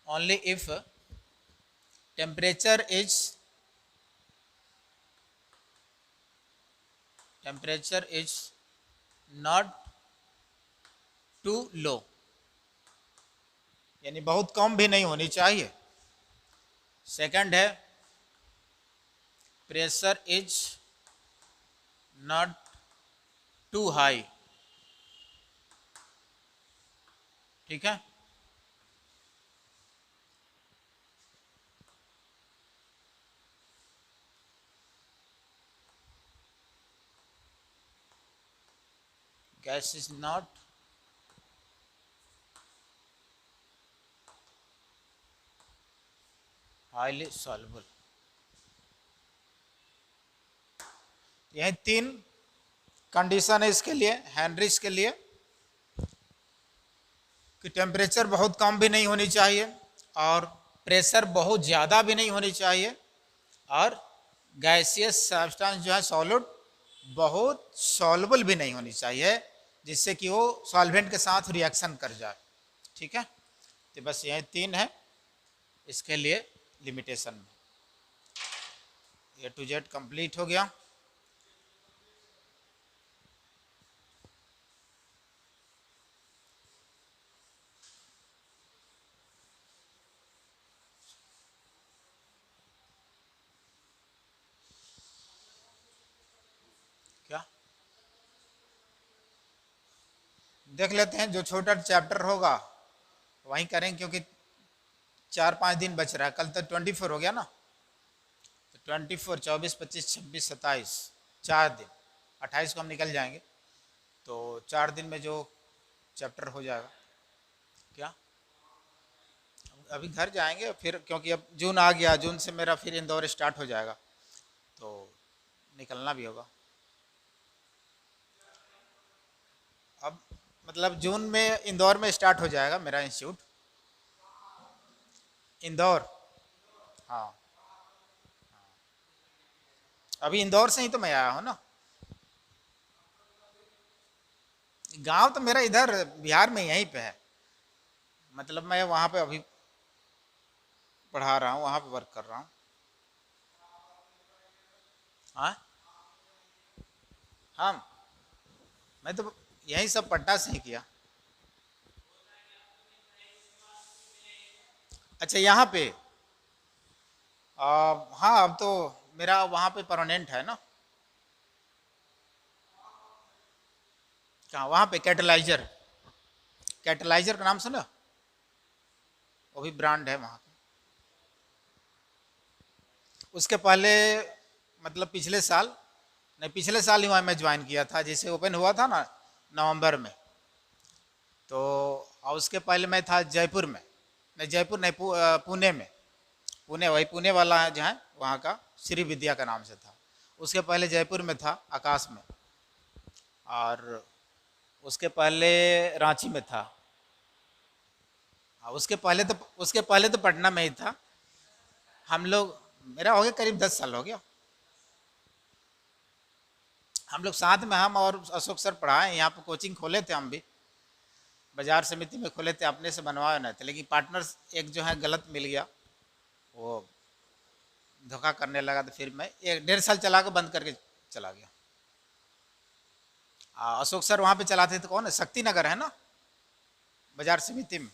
only if temperature is not too low, यानी बहुत कम भी नहीं होनी चाहिए। सेकंड है pressure is not too high. ठीक है, gas is not highly soluble. यह तीन कंडीशन है इसके लिए, हेनरिच के लिए। कि टेम्परेचर बहुत कम भी नहीं होनी चाहिए और प्रेशर बहुत ज़्यादा भी नहीं होनी चाहिए और गैसियस सब्सटेंस जो है सॉलिड बहुत सॉल्युबल भी नहीं होनी चाहिए जिससे कि वो सॉल्वेंट के साथ रिएक्शन कर जाए। ठीक है, तो बस यही 3 है इसके लिए लिमिटेशन में। A to Z कंप्लीट हो गया। क्या देख लेते हैं, जो छोटा चैप्टर होगा वहीं करें क्योंकि 4-5 दिन बच रहा है। कल तक 24 हो गया ना, तो 24, 24, 25, 26, 27 4 दिन, 28 को हम निकल जाएंगे तो 4 दिन में जो चैप्टर हो जाएगा। क्या अभी घर जाएंगे फिर, क्योंकि अब जून आ गया, जून से मेरा फिर इंदौर स्टार्ट हो जाएगा तो निकलना भी होगा। अब मतलब जून में इंदौर में स्टार्ट हो जाएगा मेरा इंस्टीट्यूट, इंदौर। हाँ, अभी इंदौर से ही तो मैं आया हूँ ना। गांव तो मेरा इधर बिहार में यहीं पे है, मतलब मैं वहाँ पे अभी पढ़ा रहा हूँ, वहाँ पे वर्क कर रहा हूँ। हाँ, हम मैं तो यही सब पटना से ही किया। अच्छा, यहाँ पे हाँ, अब तो मेरा वहाँ पे परमानेंट है ना। कहाँ? वहाँ पे कैटलाइजर, कैटलाइजर का नाम सुना? वो भी ब्रांड है वहाँ का। उसके पहले मतलब पिछले साल, नहीं पिछले साल ही वहाँ मैं ज्वाइन किया था, जैसे ओपन हुआ था ना नवंबर में, तो और उसके पहले मैं था जयपुर में, नहीं जयपुर नहीं, पुणे में, पुणे, वही पुणे वाला है जहाँ, वहाँ का श्री विद्या का नाम से था। उसके पहले जयपुर में था आकाश में, और उसके पहले रांची में था, उसके पहले तो पटना में ही था। हम लोग, मेरा हो गया करीब 10 साल हो गया। हम लोग साथ में, हम और अशोक सर पढ़ाए, यहाँ पे कोचिंग खोले थे हम भी, बाजार समिति में खोले थे, अपने से बनवाए नहीं थे, लेकिन पार्टनर्स एक जो है गलत मिल गया, वो धोखा करने लगा, तो फिर मैं 1-1.5 साल चला के बंद करके चला गया। अशोक सर वहाँ पे चलाते थे, कौन है, शक्ति नगर है ना बाजार समिति में,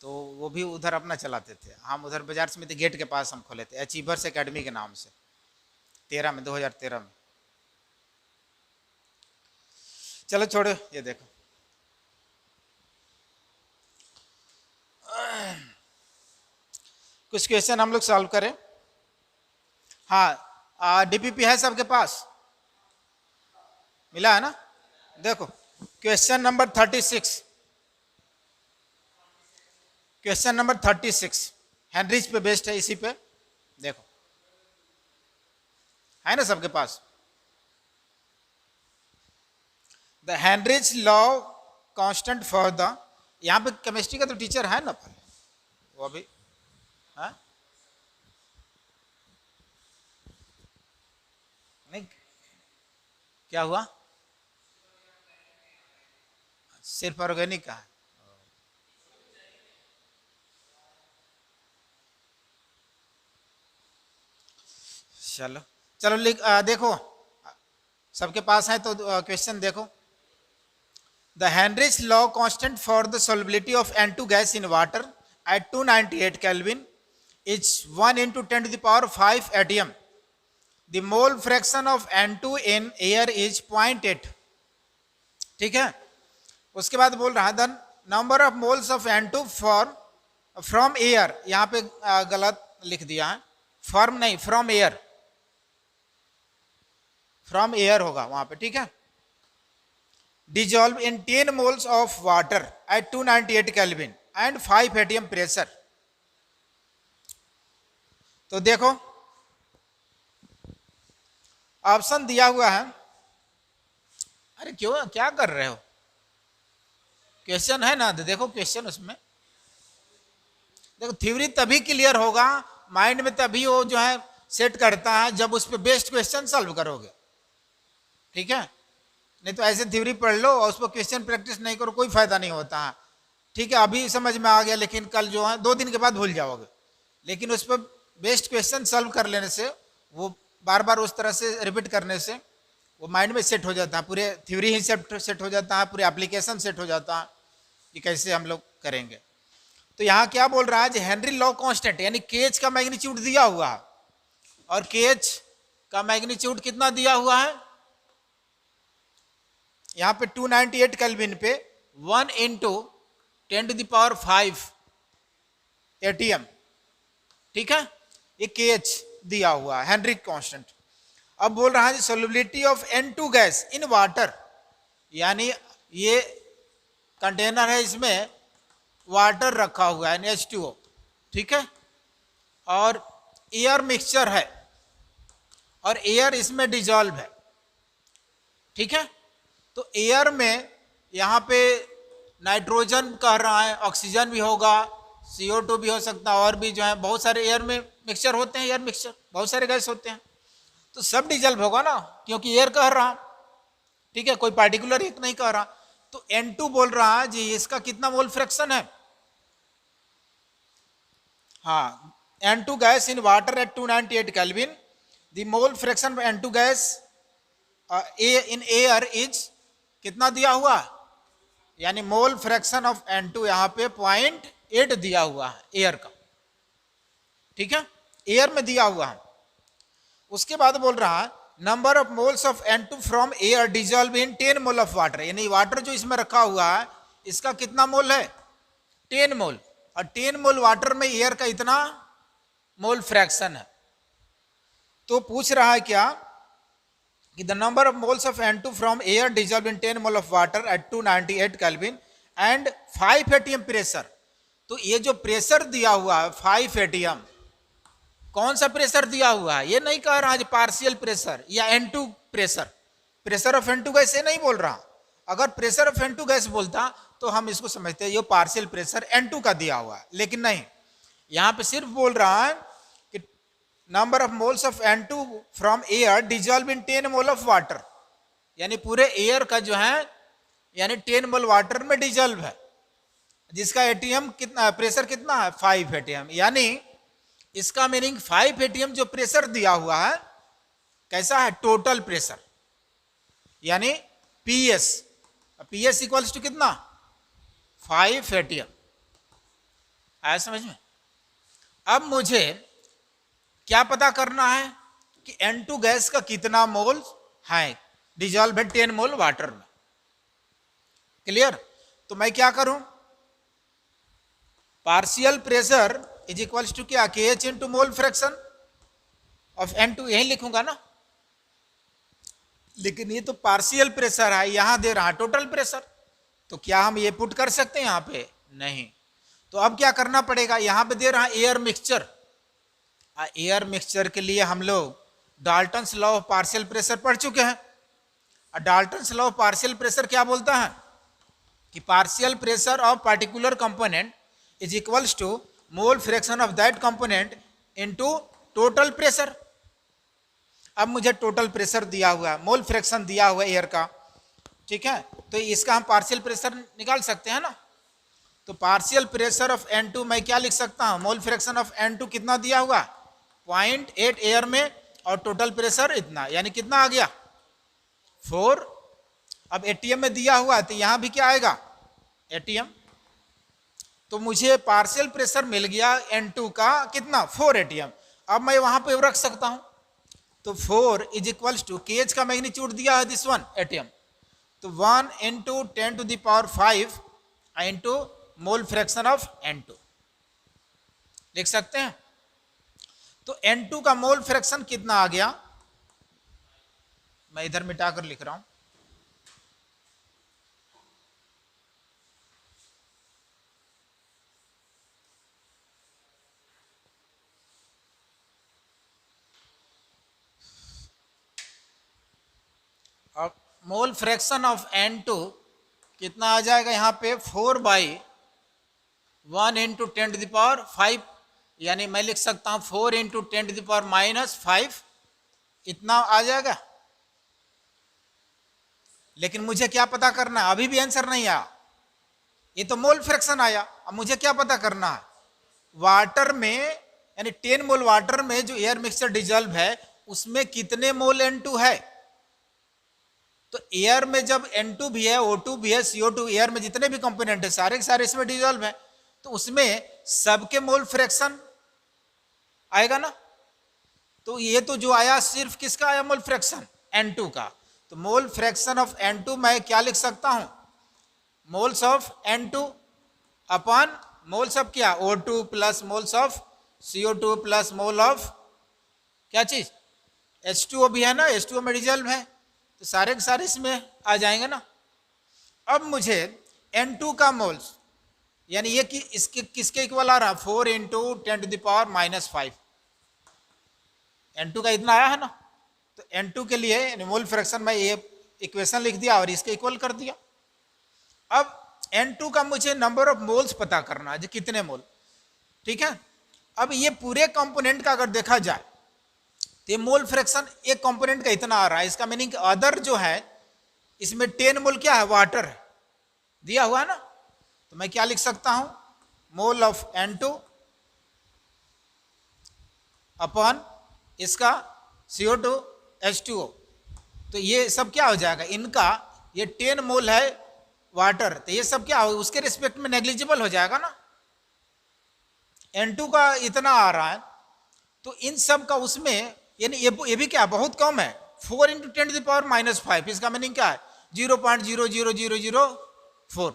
तो वो भी उधर अपना चलाते थे। हम उधर बाजार समिति गेट के पास हम खोले थे, अचीवर्स एकेडमी के नाम से, 2013 में। चलो छोड़ो, ये देखो कुछ क्वेश्चन हम लोग सॉल्व करें। हाँ, डीपीपी है सबके पास, मिला है ना? देखो question number 36, question number 36 Henry पे बेस्ड है, इसी पे देखो, है ना सबके पास? The Henry law constant for the, यहाँ पे केमिस्ट्री का तो टीचर है ना, वो अभी है नहीं? क्या हुआ? सिर्फ ऑर्गेनिक का है। चलो चलो देखो सबके पास है तो क्वेश्चन देखो। The Henry law constant for the solubility of N2 gas in water at 298 Kelvin is 1 into 10 to the power 5 atm. The mole fraction of N2 in air is 0.8. ठीक है, उसके बाद बोल रहा है the number of moles of N2 for from air, यहाँ पे गलत लिख दिया है, फॉर्म नहीं, फ्रॉम एयर, फ्रॉम एयर होगा वहां पे, ठीक है। Dissolve in 10 moles of water at 298 kelvin and 5 atm pressure. तो देखो ऑप्शन दिया हुआ है, अरे क्यों क्या कर रहे हो? क्वेश्चन है ना, देखो क्वेश्चन उसमें, देखो थ्योरी तभी क्लियर होगा, माइंड में तभी वो जो है सेट करता है जब उस पर बेस्ड क्वेश्चन सॉल्व करोगे, ठीक है। नहीं तो ऐसे थ्योरी पढ़ लो और उस पर क्वेश्चन प्रैक्टिस नहीं करो, कोई फायदा नहीं होता है, ठीक है। अभी समझ में आ गया, लेकिन कल जो है 2 दिन के बाद भूल जाओगे। लेकिन उस पर बेस्ड क्वेश्चन सॉल्व कर लेने से, वो बार बार उस तरह से रिपीट करने से वो माइंड में सेट हो जाता है, पूरे थ्योरी ही सेट हो जाता है, पूरे एप्लीकेशन सेट हो जाता है कि कैसे हम लोग करेंगे। तो यहाँ क्या बोल रहा है, हेनरी लॉ कांस्टेंट यानी केएच का मैग्नीट्यूड दिया हुआ है, और केएच का मैग्नीट्यूड कितना दिया हुआ है, यहाँ पे 298 केल्विन पे 1 इंटू 10⁵ एटीएम, ठीक है। ये केएच दिया हुआ है, हेनरी कांस्टेंट। अब बोल रहा है solubility of N2 gas in water, यानी ये कंटेनर है, इसमें वाटर रखा हुआ है H2O, ठीक है, और एयर मिक्सचर है, और एयर इसमें डिजॉल्व है, ठीक है। तो एयर में यहाँ पे नाइट्रोजन कह रहा है, ऑक्सीजन भी होगा, CO2 भी हो सकता है, और भी जो है बहुत सारे एयर में मिक्सचर होते हैं, एयर मिक्सचर बहुत सारे गैस होते हैं, तो सब डिजल्व होगा ना, क्योंकि एयर कह रहा, ठीक है, कोई पार्टिकुलर एक नहीं कह रहा। तो N2 बोल रहा है जी, इसका कितना मोल फ्रैक्शन है, हाँ, N2 gas in water at 298 kelvin, the mole fraction N2 gas in air is कितना दिया हुआ, यानी मोल फ्रैक्शन ऑफ N2 यहाँ पे 0.8 दिया हुआ है एयर का, ठीक है, एयर में दिया हुआ है। उसके बाद बोल रहा है number of moles of N2 from air dissolve in 10 mole of water, यानी वाटर जो इसमें रखा हुआ है इसका कितना मोल है, 10 मोल, और 10 मोल वाटर में एयर का इतना मोल फ्रैक्शन है। तो पूछ रहा है क्या कि the number of moles of N2 from air dissolve in 10 mole of water at 298 kelvin and 5 atm pressure. तो ये जो प्रेशर दिया हुआ है 5 atm, कौन सा प्रेशर दिया हुआ है, ये नहीं कह रहा है पार्शियल प्रेशर या N2 pressure, pressure of N2 gas ये नहीं बोल रहा। अगर प्रेशर ऑफ N2 गैस बोलता तो हम इसको समझते हैं ये पार्शियल प्रेशर N2 का दिया हुआ है, लेकिन नहीं, यहाँ पे सिर्फ बोल रहा है कि number of moles of N2 from air dissolve in 10 mole of water, यानी पूरे एयर का जो है यानी 10 मोल वाटर में डिजॉल्व है, जिसका एटीएम कितना, प्रेशर कितना है 5 atm, यानी इसका मीनिंग 5 atm जो प्रेशर दिया हुआ है कैसा है, टोटल प्रेशर, यानी PS, PS इक्वल्स टू कितना 5 atm, आया समझ में। अब मुझे क्या पता करना है कि N2 गैस का कितना मोल है, डिजॉल्व है 10 मोल वाटर में, क्लियर। तो मैं क्या करूं, partial pressure is equals to क्या, KH into mole fraction of N2, यही लिखूंगा ना, लेकिन ये तो पार्शियल प्रेशर है, यहां दे रहा है टोटल प्रेशर, तो क्या हम ये पुट कर सकते हैं यहाँ पे, नहीं। तो अब क्या करना पड़ेगा, यहां पे दे रहा है एयर मिक्सचर, एयर मिक्सचर के लिए हम लोग Dalton's law of partial pressure पढ़ चुके हैं, और Dalton's law of partial pressure क्या बोलता है कि partial pressure of particular component is equals to mole fraction of that component into total pressure. अब मुझे टोटल प्रेशर दिया हुआ है, मोल फ्रैक्शन दिया हुआ है एयर का, ठीक है, तो इसका हम पार्शियल प्रेशर निकाल सकते हैं ना। तो पार्शियल प्रेशर ऑफ N2 मैं क्या लिख सकता हूं, मोल फ्रैक्शन ऑफ N2 कितना दिया हुआ 0.8 एयर में, और टोटल प्रेशर इतना, यानी कितना आ गया 4। अब ATM में दिया हुआ है तो यहां भी क्या आएगा ATM, तो मुझे पार्शियल प्रेशर मिल गया N2 का कितना 4 ATM। अब मैं वहां पे रख सकता हूं, तो 4 इज इक्वल्स टू KH का मैग्नीट्यूड दिया है दिस 1 ATM, तो 1 into 10⁵ into mole fraction of N2 लिख सकते हैं। तो N2 का मोल फ्रैक्शन कितना आ गया, मैं इधर मिटाकर लिख रहा हूं, मोल फ्रैक्शन ऑफ N2 कितना आ जाएगा यहाँ पे 4/1 इंटू 10⁵, यानी मैं लिख सकता हूँ 4 इंटू 10⁻⁻5, इतना आ जाएगा। लेकिन मुझे क्या पता करना है, अभी भी आंसर नहीं आया, ये तो मोल फ्रैक्शन आया। अब मुझे क्या पता करना है, वाटर में यानी 10 मोल वाटर में जो एयर मिक्सचर डिजॉल्व है उसमें कितने मोल N2 है। तो एयर में जब N2 भी है, O2 भी है, CO2, एयर में जितने भी कंपोनेंट है सारे के सारे इसमें डिजॉल्व है, तो उसमें सबके मोल फ्रैक्शन आएगा ना। तो ये तो जो आया सिर्फ किसका आया, मोल फ्रैक्शन N2 का। तो मोल फ्रैक्शन ऑफ N2 मैं क्या लिख सकता हूं, moles of N2 upon moles of क्या, O2 plus moles of CO2 plus mole of क्या चीज, H2O भी है ना, H2O में डिजॉल्व है, तो सारे के सारे इसमें आ जाएंगे ना। अब मुझे N2 का मोल्स यानी ये कि इसके किसके इक्वल आ रहा, 4 इंटू 10⁻⁻5, N2 का इतना आया है ना। तो N2 के लिए मोल फ्रैक्शन में ये इक्वेशन लिख दिया और इसके इक्वल कर दिया। अब N2 का मुझे नंबर ऑफ मोल्स पता करना है, जो कितने मोल, ठीक है। अब ये पूरे कंपोनेंट का अगर देखा जाए तो ये मोल फ्रैक्शन एक कंपोनेंट का इतना आ रहा है, इसका मीनिंग अदर जो है इसमें 10 मोल क्या है, वाटर है, दिया हुआ है ना। तो मैं क्या लिख सकता हूं, मोल ऑफ N2 अपॉन इसका CO2 H2O। तो ये सब क्या हो जाएगा, इनका ये 10 मोल है वाटर, तो ये सब क्या हो, उसके रिस्पेक्ट में नेग्लिजिबल हो जाएगा ना। N2 का इतना आ रहा है, तो इन सब का उसमें यानी ये भी क्या बहुत कम है, 4 इंटू 10⁻⁻5, इसका मीनिंग क्या है 0.00004,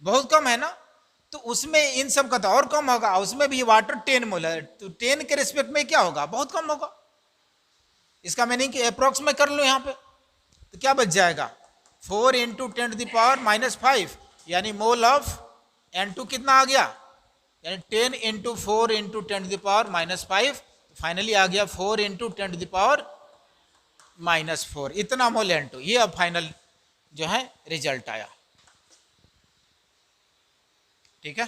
बहुत कम है ना। तो उसमें इन सब का तो और कम होगा, उसमें भी वाटर 10 मोल है, तो 10 के रिस्पेक्ट में क्या होगा, बहुत कम होगा। इसका मीनिंग कि अप्रोक्स में कर लो यहाँ पे, तो क्या बच जाएगा 4 इंटू 10⁻⁻5, यानी मोल ऑफ N2 कितना आ गया, यानी 10 इंटू 4 इंटू 10⁻⁻5, फाइनली आ गया 4 इंटू 10⁻⁻4, इतना मोल N2। ये अब फाइनल जो है रिजल्ट आया, ठीक है।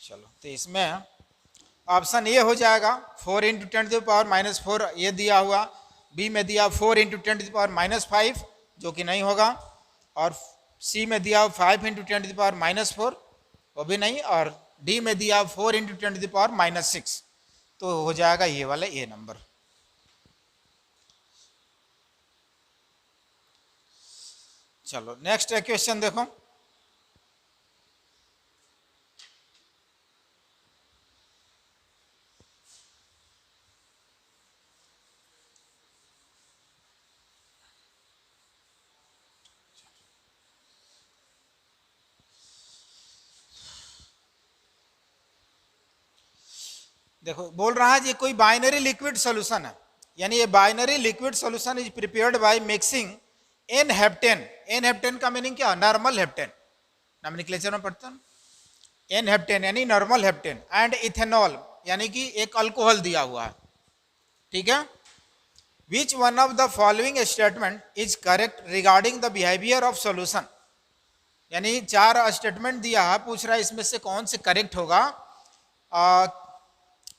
चलो, तो इसमें ऑप्शन ए हो जाएगा 4 इंटू 10⁻⁻4, ये दिया हुआ। बी में दिया 4 इंटू 10⁻⁻5 जो कि नहीं होगा, और सी में दिया 5 इंटू 10⁻⁻4 वो भी नहीं, और डी में दिया 4 इंटू 10⁻⁻6, तो हो जाएगा ये वाला ए नंबर। चलो नेक्स्ट क्वेश्चन देखो, देखो बोल रहा है ये कोई बाइनरी लिक्विड सॉल्यूशन है, यानी ये binary liquid solution is prepared by mixing n heptane. N heptane का मीनिंग क्या, नॉर्मल हेप्टेन, नॉमेनक्लेचर में पढ़ते हैं। एन हेप्टेन यानी नॉर्मल हेप्टेन एंड इथेनॉल, यानी कि एक अल्कोहल दिया हुआ है, ठीक है। Which one of the following statement is correct regarding the behaviour of solution, यानी 4 स्टेटमेंट दिया है, पूछ रहा है इसमें से कौन से करेक्ट होगा,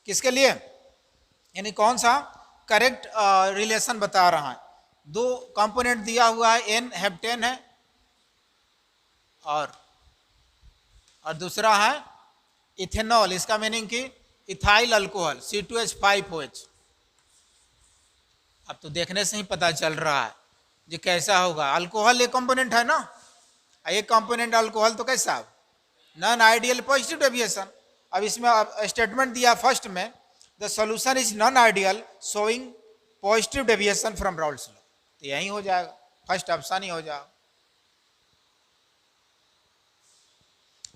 किसके लिए, यानी कौन सा करेक्ट रिलेशन बता रहा है। 2 कंपोनेंट दिया हुआ है, एन हेप्टेन है और दूसरा है इथेनॉल, इसका मीनिंग कि इथाइल अल्कोहल C2H5OH। अब तो देखने से ही पता चल रहा है ये कैसा होगा, अल्कोहल एक कंपोनेंट है ना, एक कंपोनेंट अल्कोहल तो कैसा, नॉन आइडियल पॉजिटिव डेविएशन। अब इसमें स्टेटमेंट दिया फर्स्ट में, the solution is non ideal showing positive deviation from Raoult's law, तो यही हो जाएगा, फर्स्ट ऑप्शन ही हो जाएगा।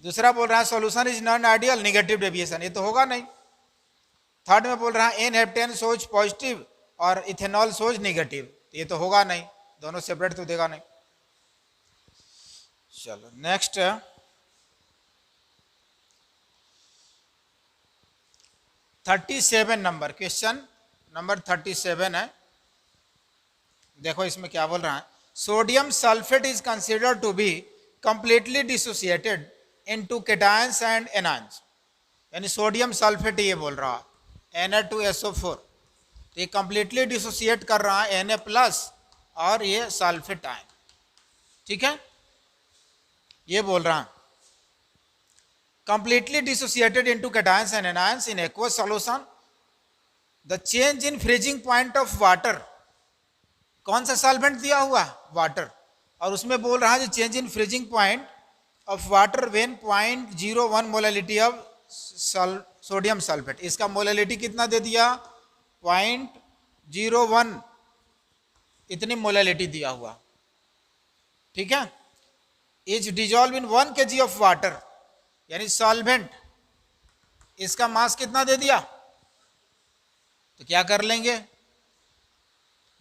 दूसरा बोल रहा है solution is non ideal negative deviation, ये तो होगा नहीं। थर्ड में बोल रहा है एन हेप्टेन सोच पॉजिटिव और इथेनॉल सोच नेगेटिव, तो ये तो होगा नहीं, दोनों सेपरेट तो देगा नहीं। चलो नेक्स्ट 37 नंबर, क्वेश्चन नंबर 37 है। देखो इसमें क्या बोल रहा है, sodium sulphate is considered to be completely dissociated into cations and anions, यानी सोडियम सल्फेट ये बोल रहा है Na2SO4, तो ये कंप्लीटली डिसोसिएट कर रहा है Na प्लस और ये सल्फेट आयन, ठीक है, ये बोल रहा है completely dissociated into cations and anions in aqueous solution. The change in freezing point of water, कौन सा सॉल्वेंट दिया हुआ, वाटर, और उसमें बोल रहा है change in freezing point of water when 0.01 molality of sodium sulphate, इसका मोलैलिटी कितना दे दिया 0.01, इतनी मोलैलिटी दिया हुआ, ठीक है, is dissolve in 1 kg of water, यानी सॉल्वेंट, इसका मास कितना दे दिया, तो क्या कर लेंगे,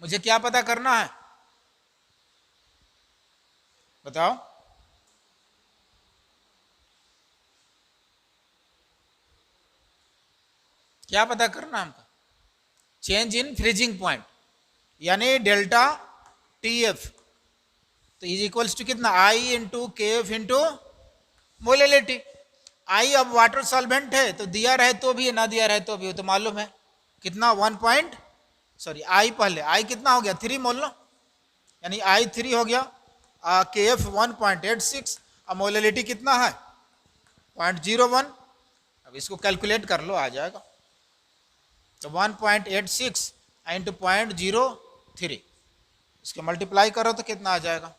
मुझे क्या पता करना है, बताओ, क्या पता करना हमको, चेंज इन फ्रीजिंग पॉइंट यानी डेल्टा TF, तो इज इक्वल्स टू कितना I into KF into molality. I अब वाटर सॉल्वेंट है तो दिया रहे तो भी ना दिया रहे तो भी, तो मालूम है कितना आई पहले आई कितना हो गया 3 मोल लो, यानी I 3 हो गया, KF 1.86, अब मोलैलिटी कितना है 0.01, अब इसको कैलकुलेट कर लो आ जाएगा, तो 1.86 इंटू 0.03, इसके मल्टीप्लाई करो तो कितना आ जाएगा।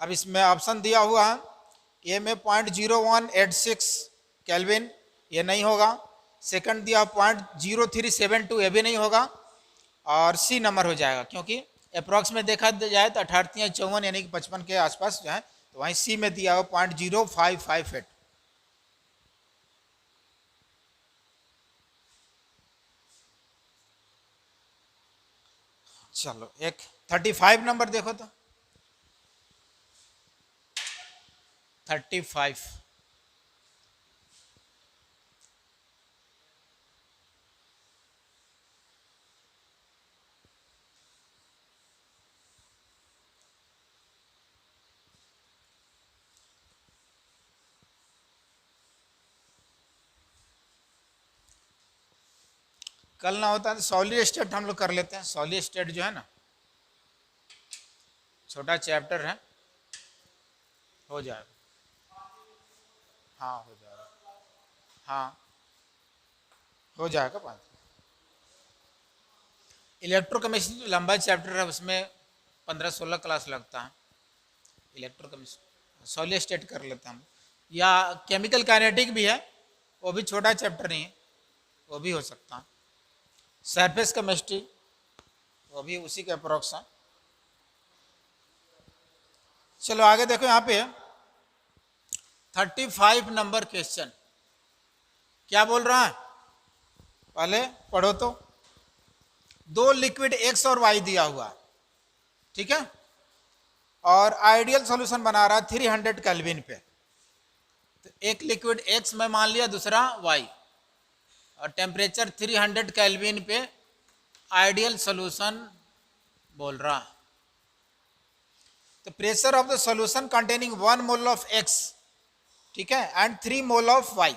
अब इसमें ऑप्शन दिया हुआ है ए में 0.0186 केल्विन, ये नहीं होगा, सेकंड दिया 0.0372, ये भी नहीं होगा, और सी नंबर हो जाएगा, क्योंकि अप्रॉक्स में देखा जाए तो 58 यानी कि 55 के आसपास जो है, तो वहीं सी में दिया हुआ 0.0558। चलो एक 35 नंबर देखो तो 35, कल ना होता है तो सॉलिड स्टेट हम लोग कर लेते हैं, सॉलिड स्टेट जो है ना छोटा चैप्टर है, हो जाएगा, हाँ हो जाएगा, हाँ हो जाएगा 5। इलेक्ट्रोकेमिस्ट्री लंबा चैप्टर है, उसमें 15-16 क्लास लगता है, इलेक्ट्रोकेमिस्ट्री सॉलिड स्टेट कर लेते हैं हम, या केमिकल काइनेटिक भी है, वो भी छोटा चैप्टर नहीं है, वो भी हो सकता है, सरफेस केमिस्ट्री वो भी उसी के अप्रोक्स है। चलो आगे देखो, यहाँ पे 35 नंबर क्वेश्चन क्या बोल रहा है, पहले पढ़ो तो, 2 लिक्विड X और Y दिया हुआ, ठीक है, और आइडियल सॉल्यूशन बना रहा है 300 केल्विन पे, तो एक लिक्विड X में मान लिया, दूसरा Y, और टेम्परेचर 300 केल्विन पे आइडियल सॉल्यूशन बोल रहा है, तो pressure of the solution containing 1 mole of X, ठीक है, एंड 3 मोल ऑफ Y,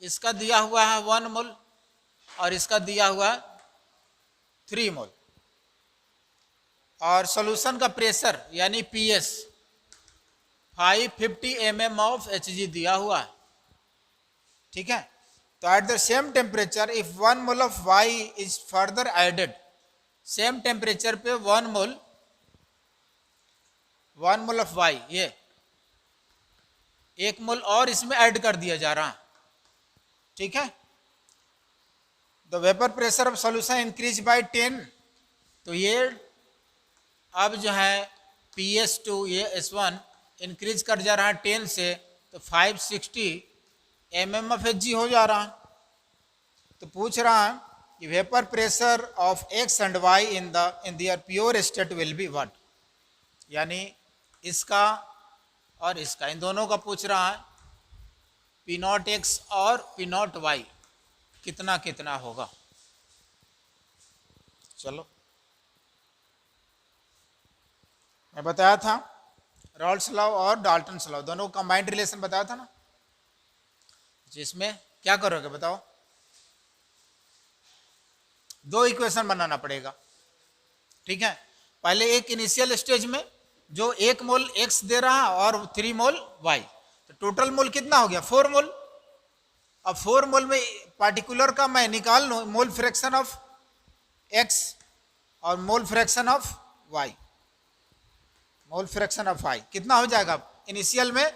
इसका दिया हुआ है 1 मोल और इसका दिया हुआ है 3 मोल, और सॉल्यूशन का प्रेशर यानी PS 550 mm ऑफ Hg दिया हुआ है, ठीक है, तो at the same temperature if 1 mole of Y is further added, same temperature पे 1 मोल ऑफ Y, ये 1 मोल और इसमें ऐड कर दिया जा रहा है, ठीक है, the vapour pressure of solution increase by 10, तो ये अब जो है PS2 ये S1 इंक्रीज कर जा रहा है 10 से, तो 560 mm ऑफ Hg हो जा रहा है, तो पूछ रहा है कि vapour pressure of X and Y in their pure state will be what, यानी इसका और इसका, इन दोनों का पूछ रहा है, P0X और P0Y कितना कितना होगा, चलो, मैं बताया था रॉल्स लॉ और डाल्टन्स लॉ दोनों का कंबाइंड रिलेशन बताया था ना, जिसमें क्या करोगे बताओ, दो इक्वेशन बनाना पड़ेगा, ठीक है। पहले एक इनिशियल स्टेज में जो 1 मोल x दे रहा है और 3 मोल y, तो टोटल मोल कितना हो गया 4 मोल। अब 4 मोल में पार्टिकुलर का मैं निकाल लूँ मोल फ्रैक्शन ऑफ x और मोल fraction of y, mole fraction of y कितना हो जाएगा, इनिशियल में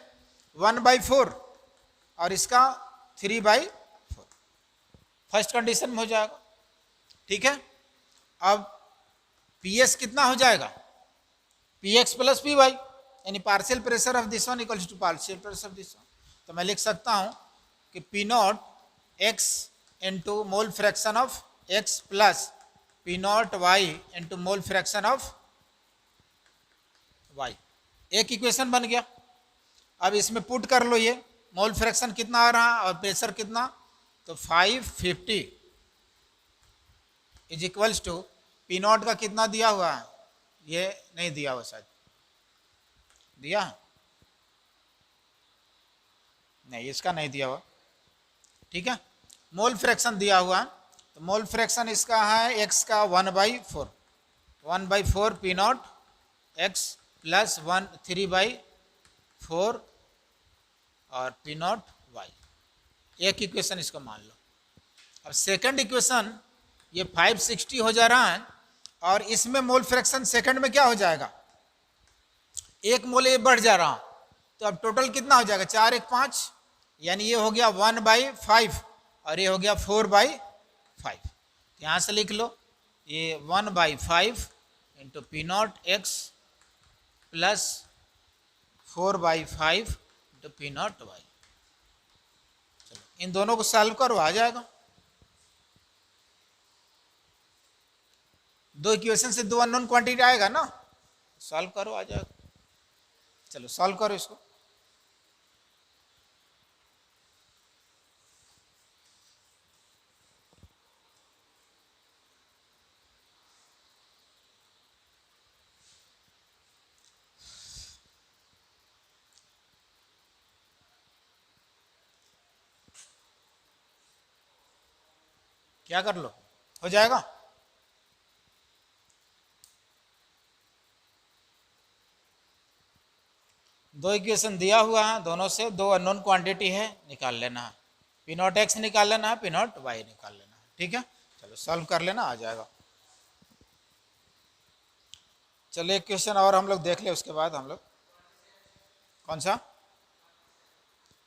1/4 और इसका 3/4, फर्स्ट कंडीशन में हो जाएगा, ठीक है। अब PS कितना हो जाएगा, Px प्लस Py, यानी partial pressure of this one equals to partial pressure of this one. तो मैं लिख सकता हूं कि P0 x into mole fraction of x plus P0 y into mole fraction of y, एक इक्वेशन बन गया। अब इसमें पुट कर लो, ये मोल फ्रैक्शन कितना आ रहा और प्रेशर कितना, तो 550 इज इक्वल्स टू P0 का कितना दिया हुआ है, ये नहीं दिया हुआ, शायद दिया है नहीं, इसका नहीं दिया हुआ, ठीक है। मोल फ्रैक्शन दिया हुआ है, तो मोल फ्रैक्शन इसका है x का 1/4 P0 x प्लस 3/4 और P0 y, एक इक्वेशन इसको मान लो। अब सेकंड इक्वेशन ये 560 हो जा रहा है और इसमें मोल फ्रैक्शन सेकंड में क्या हो जाएगा, 1 मोल ये बढ़ जा रहा, तो अब टोटल कितना हो जाएगा 4 1 5, यानी ये हो गया 1/5 और ये हो गया 4/5। यहाँ से लिख लो ये 1/5 into P0 x plus 4/5 into P0 y। चलो इन दोनों को सॉल्व करो, आ जाएगा, दो इक्वेशन से दो अननोन क्वांटिटी आएगा ना, सॉल्व करो आ जाएगा। चलो सॉल्व करो इसको, क्या कर लो, हो जाएगा। दो इक्वेशन दिया हुआ है, दोनों से दो अननोन क्वांटिटी है, निकाल लेना है, P0 x निकाल लेना है, P0 y निकाल लेना है, ठीक है। चलो सॉल्व कर लेना, आ जाएगा। चलो एक क्वेश्चन और हम लोग देख ले, उसके बाद हम लोग कौन सा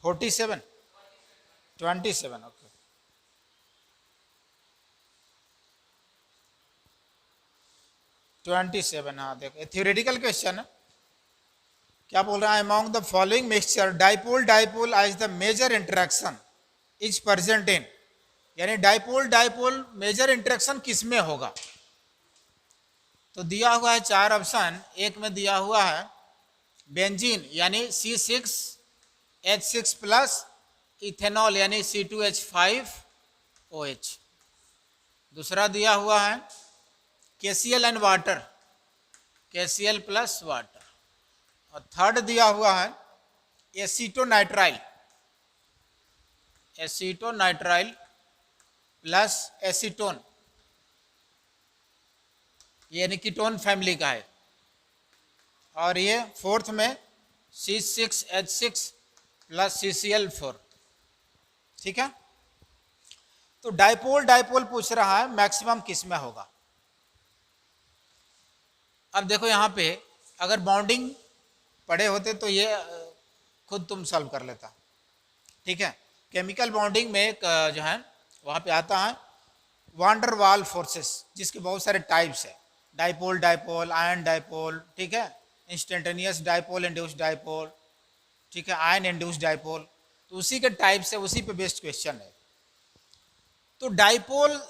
47 27, ओके। हाँ देखो, थ्योरेटिकल क्वेश्चन है, क्या बोल रहा है, among the following mixture dipole dipole as the major interaction is present in, यानी डाइपोल डाइपोल मेजर इंटरेक्शन किस में होगा। तो दिया हुआ है 4 ऑप्शन, एक में दिया हुआ है बेंजीन यानी C6H6 प्लस इथेनॉल यानी C2H5OH, दूसरा दिया हुआ है KCl and water, KCl plus water, और थर्ड दिया हुआ है एसीटोनाइट्राइल प्लस एसीटोन, ये यानी कीटोन फैमिली का है, और ये फोर्थ में C6H6 प्लस CCl4, ठीक है। तो डाइपोल डाइपोल पूछ रहा है मैक्सिमम किस में होगा। अब देखो यहाँ पे अगर बाउंडिंग पढ़े होते तो ये खुद तुम सॉल्व कर लेता, ठीक है। केमिकल बॉन्डिंग में एक जो है वहाँ पे आता है वान डर वाल फोर्सेस, जिसके बहुत सारे टाइप्स है, डाइपोल डाइपोल, आयन डाइपोल, ठीक है, इंस्टेंटेनियस डाइपोल, इंड्यूस्ड डाइपोल, ठीक है, आयन इंड्यूस्ड डाइपोल, तो उसी के टाइप से उसी पे बेस्ड क्वेश्चन है। तो डाइपोल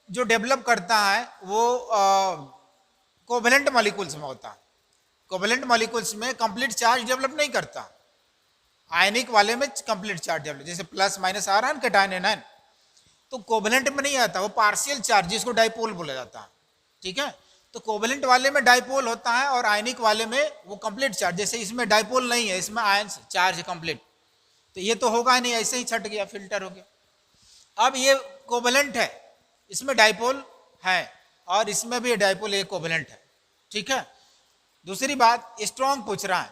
जो डेवलप करता है वो कोवेलेंट मॉलिक्यूल्स में होता है, कोवेलेंट मॉलिक्यूल्स में कंप्लीट चार्ज डेवलप नहीं करता, आयनिक वाले में कंप्लीट चार्ज डेवलप, जैसे प्लस माइनस आ रहा है कैटायन एनायन, तो कोवेलेंट में नहीं आता, वो पार्शियल चार्ज जिसको डाइपोल बोला जाता है, ठीक है। तो कोवेलेंट वाले में डाइपोल होता है और आयनिक वाले में वो कंप्लीट चार्ज, जैसे इसमें डाइपोल नहीं है, इसमें आयन चार्ज है कंप्लीट, तो ये तो होगा नहीं, ऐसे ही छट गया, फिल्टर हो गया। अब ये कोवेलेंट है, इसमें डाइपोल है और इसमें भी डाइपोल एक कोवेलेंट है, ठीक है। दूसरी बात स्ट्रॉन्ग पूछ रहा है,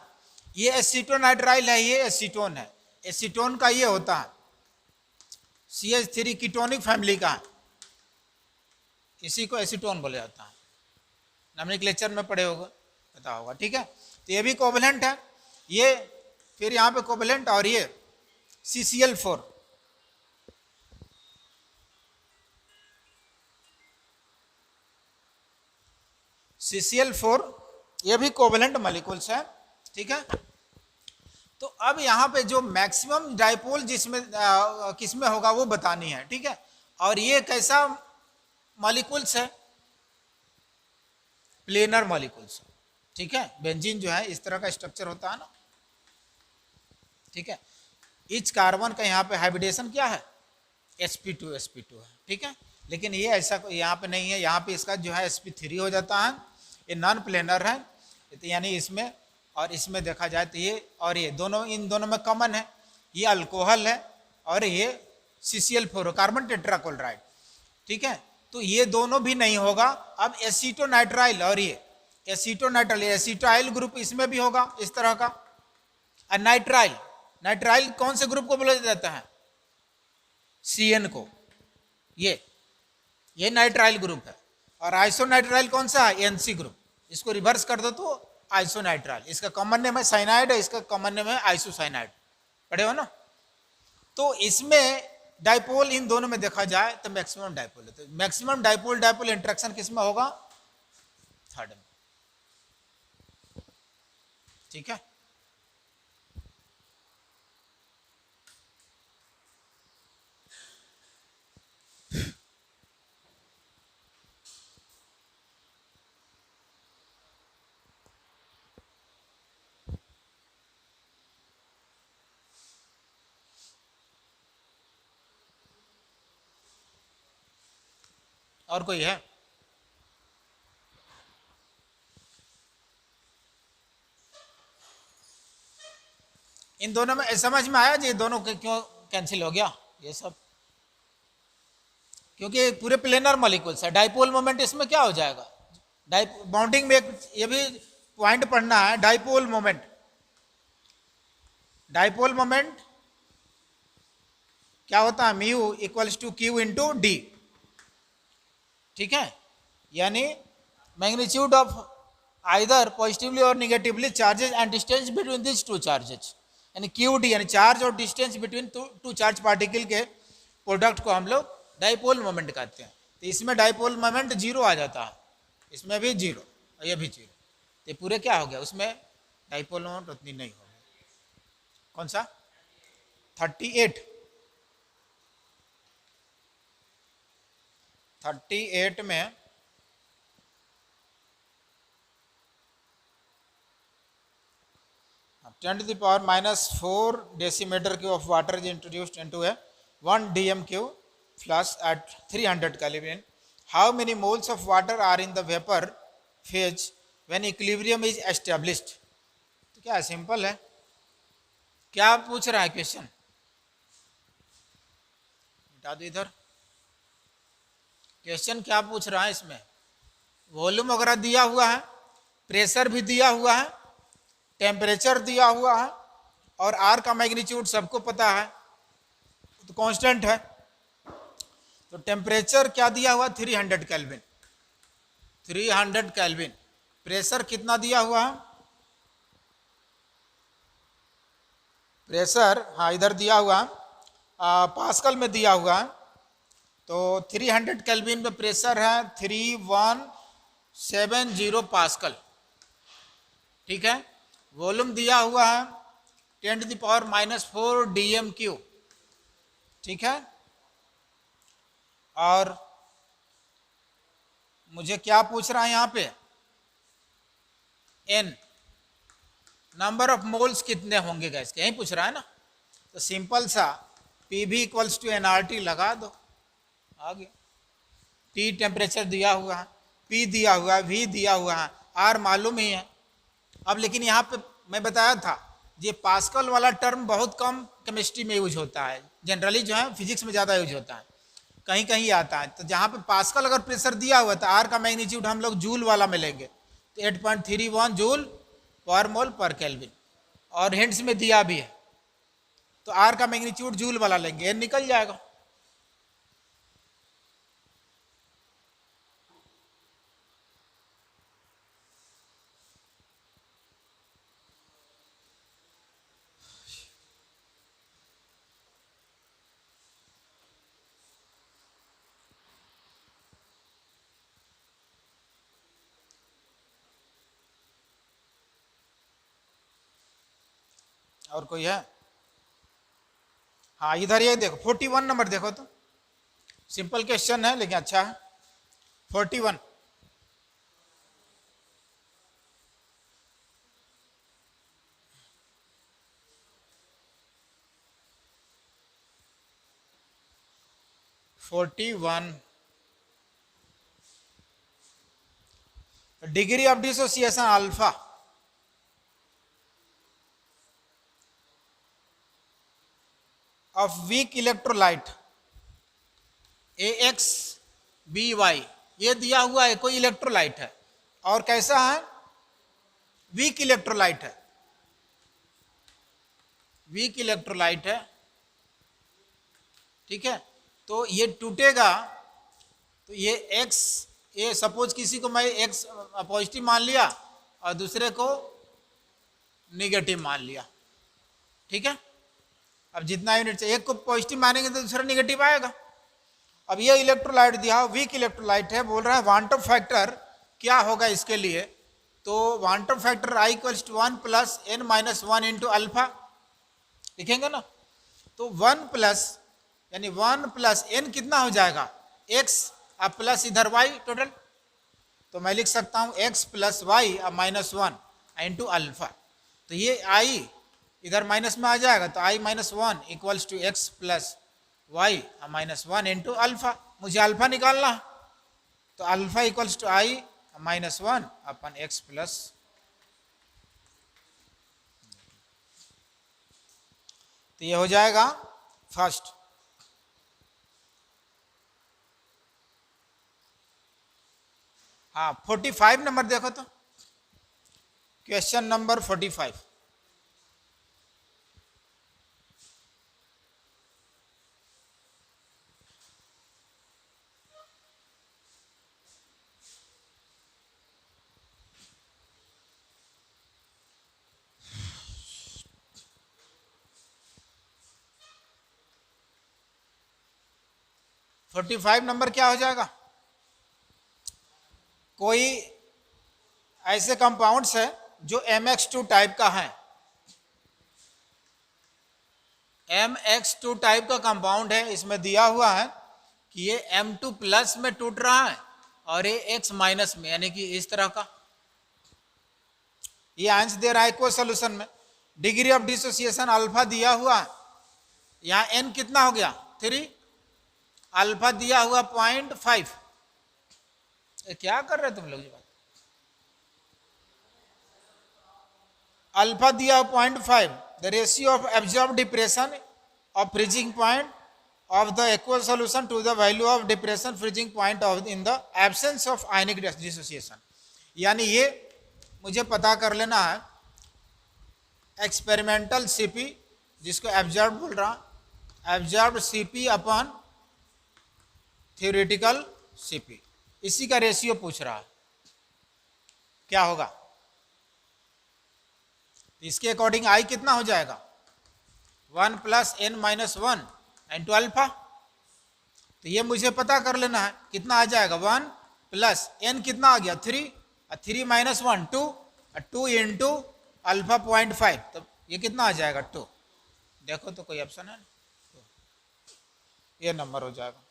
ये एसीटोनाइट्राइल है, ये एसीटोन है, एसीटोन का ये होता है CH3 कीटोनिक फैमिली का है, इसी को एसीटोन बोला जाता है, नॉमेनक्लेचर में पढ़े होगा, पता होगा, ठीक है। तो ये भी कोवेलेंट है, ये फिर यहाँ पे कोवेलेंट, और ये CCl4, CCl4 ये भी कोवेलेंट मॉलिक्यूल्स है, ठीक है। तो अब यहाँ पे जो मैक्सिमम डाइपोल जिसमें किसमें होगा वो बतानी है, ठीक है। और ये कैसा मॉलिक्यूल्स है, प्लेनर मॉलिक्यूल्स, ठीक है। बेंजीन जो है इस तरह का स्ट्रक्चर होता है ना, ठीक है। इच कार्बन का यहाँ पे हाइब्रिडेशन क्या है, sp2 है, ठीक है। लेकिन ये ऐसा यहाँ पे नहीं है, यहाँ पे इसका जो है sp3 हो जाता है, ये नॉन प्लेनर है, तो यानी इसमें और इसमें देखा जाए तो ये और ये दोनों, इन दोनों में कॉमन है, ये अल्कोहल है और ये CCl4 कार्बन टेट्राक्लोराइड, ठीक है। तो ये दोनों भी नहीं होगा। अब एसीटोनाइट्राइल और ये एसीटोनाइट्राइल, एसीटाइल ग्रुप इसमें भी होगा इस तरह का। और नाइट्राइल, नाइट्राइल कौन से ग्रुप को बोला जाता है, CN को, ये नाइट्राइल ग्रुप है। और आइसोनाइट्राइल कौन सा है, NC ग्रुप, इसको रिवर्स कर दो तो आइसोनाइट्राइल, इसका कॉमन नेम है साइनाइड है, इसका कॉमन नेम है आइसोसाइनाइड, पढ़े हो ना। तो इसमें डाइपोल इन दोनों में देखा जाए तो मैक्सिमम डाइपोल है, तो मैक्सिमम डाइपोल डाइपोल इंटरेक्शन किसमें होगा, थर्ड में, ठीक है। और कोई है, इन दोनों में समझ में आया जी, दोनों क्यों कैंसिल हो गया ये सब, क्योंकि पूरे प्लेनर मॉलिक्यूल्स है। डाइपोल मोमेंट इसमें क्या हो जाएगा, बॉन्डिंग में ये भी पॉइंट पढ़ना है, डाइपोल मोमेंट, डाइपोल मोमेंट क्या होता है, mu equals to Q into D, ठीक है। यानी मैग्नीट्यूड ऑफ आइदर पॉजिटिवली और negatively charges and distance between this two charges, यानी QD यानी चार्ज और distance between two charge particle के प्रोडक्ट को हम लोग डाइपोल मोमेंट कहते हैं। तो इसमें डाइपोल मोमेंट 0 आ जाता है, इसमें भी 0 और ये भी 0, तो पूरे क्या हो गया, उसमें डाइपोल मोमेंट उतनी नहीं होगी। कौन सा 38 में 10⁻⁴ decimeter cube of water is introduced into a 1 dm³ flask at 300 Kelvin. How many moles of water are in the vapor phase when equilibrium is established? तो क्या सिंपल है, क्या पूछ रहा है क्वेश्चन, हटा दो इधर, क्वेश्चन क्या पूछ रहा है इसमें, वॉल्यूम वगैरह दिया हुआ है, प्रेशर भी दिया हुआ है, टेम्परेचर दिया हुआ है और आर का मैग्नीट्यूड सबको पता है, तो कांस्टेंट है। तो टेम्परेचर क्या दिया हुआ 300 केल्विन, 300 केल्विन। प्रेशर कितना दिया हुआ है, प्रेशर हाँ इधर दिया हुआ पास्कल में दिया हुआ है, तो 300 केल्विन में प्रेशर है 3170 पास्कल, ठीक है। वॉल्यूम दिया हुआ है 10⁻⁴ dm³, ठीक है। और मुझे क्या पूछ रहा है यहाँ पे, n नंबर ऑफ मोल्स कितने होंगे गैस के, यही पूछ रहा है ना। तो सिंपल सा PV इक्वल्स टू nRT लगा दो, आ गया। T टेम्परेचर दिया हुआ है, P दिया हुआ है, V दिया हुआ है, R मालूम ही है। अब लेकिन यहाँ पे मैं बताया था ये पास्कल वाला टर्म बहुत कम केमिस्ट्री में यूज होता है, जनरली जो है फिजिक्स में ज़्यादा यूज होता है, कहीं कहीं आता है। तो जहाँ पे पास्कल अगर प्रेशर दिया हुआ है तो आर का मैग्नीट्यूड हम लोग जूल वाला में लेंगे, तो 8.31 जूल पर मोल पर केल्विन, और हिंट्स में दिया भी है, तो आर का मैग्नीट्यूड जूल वाला लेंगे, एन निकल जाएगा। और कोई है? हाँ इधर ये देखो 41 नंबर देखो, तो सिंपल क्वेश्चन है लेकिन अच्छा है। 41 41 degree of dissociation alpha of weak electrolyte AXBY, ये दिया हुआ है, कोई इलेक्ट्रोलाइट है और कैसा है, वीक इलेक्ट्रोलाइट है, वीक इलेक्ट्रोलाइट है, ठीक है। तो ये टूटेगा, तो ये X, ये सपोज किसी को मैं X पॉजिटिव मान लिया और दूसरे को निगेटिव मान लिया, ठीक है। अब जितना यूनिट एक को पॉजिटिव मानेंगे तो दूसरा निगेटिव आएगा। अब ये इलेक्ट्रोलाइट दिया, वीक इलेक्ट्रोलाइट है, बोल रहा है वांटो फैक्टर क्या होगा इसके लिए, तो van't Hoff factor I equals to 1 plus n minus 1 into alpha लिखेंगे ना, तो 1 प्लस यानी 1 प्लस n कितना हो जाएगा, x अब प्लस इधर y टोटल, तो मैं लिख सकता हूँ x प्लस वाई अब माइनस 1 इंटू अल्फा, तो ये I इधर माइनस में आ जाएगा, तो I minus 1 equals to x plus y minus 1 into alpha, मुझे अल्फा निकालना, तो alpha equals to I minus 1 अपन एक्स प्लस, तो ये हो जाएगा फर्स्ट। हाँ 45 नंबर देखो, तो question number 45। Forty five number क्या हो जाएगा, कोई ऐसे कंपाउंड्स है जो MX2 टाइप का है, MX2 टाइप का कंपाउंड है, इसमें दिया हुआ है कि ये M2 प्लस में टूट रहा है और ये X माइनस में, यानी कि इस तरह का ये आंसर दे रहा है इक्वल सोल्यूशन में। डिग्री ऑफ डिसोसिएशन अल्फा दिया हुआ, यहाँ n कितना हो गया 3, अल्फा दिया हुआ 0.5, क्या कर रहे तुम लोग, ये बात अल्फा दिया 0.5, the ratio of absorb depression of freezing point of the aqueous solution to the value of depression freezing point of in the absence of ionic dissociation, यानी ये मुझे पता कर लेना है एक्सपेरिमेंटल CP, जिसको एब्जॉर्ब बोल रहा, absorb CP upon theoretical CP, इसी का रेशियो पूछ रहा है क्या होगा, इसके अकॉर्डिंग I कितना हो जाएगा 1 plus n minus 1 into alpha, तो ये मुझे पता कर लेना है कितना आ जाएगा 1 प्लस n कितना आ गया 3, 3 माइनस 1 2, 2 इंटू अल्फा 0.5, तो ये कितना आ जाएगा 2, देखो तो कोई ऑप्शन है, ये नंबर हो जाएगा।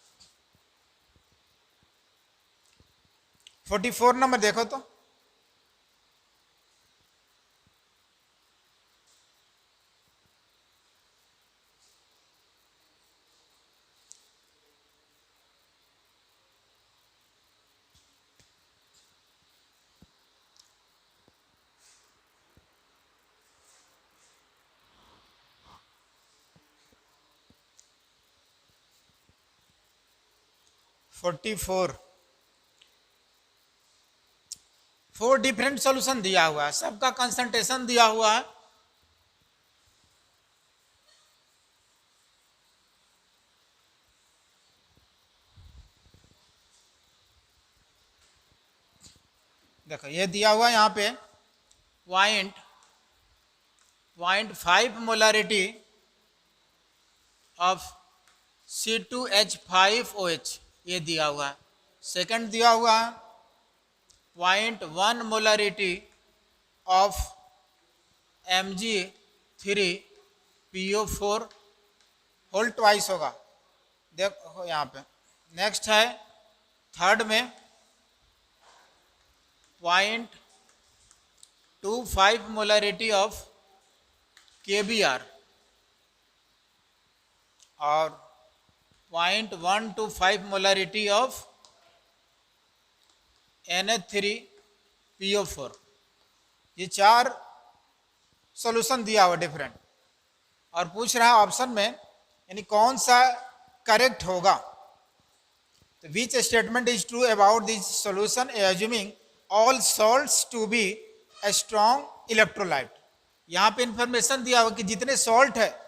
44 नंबर देखो तो, 44 4 डिफरेंट सॉल्यूशन दिया हुआ है, सबका कंसंट्रेशन दिया हुआ है। देखो ये दिया हुआ है यहाँ पे 0.5 मोलारिटी ऑफ C2H5OH, ये दिया हुआ है। सेकंड दिया हुआ है 0.1 molarity of Mg3PO4 whole twice होगा, देखो यहाँ पे। नेक्स्ट है थर्ड में 0.25 मोलारिटी ऑफ KBr और 0.125 मोलारिटी ऑफ NH3PO4। ये 4 सॉल्यूशन दिया हुआ डिफरेंट, और पूछ रहा है ऑप्शन में यानी कौन सा करेक्ट होगा। तो which statement is true about this solution assuming all salts to be a strong electrolyte. यहाँ पे इंफॉर्मेशन दिया हुआ कि जितने सॉल्ट है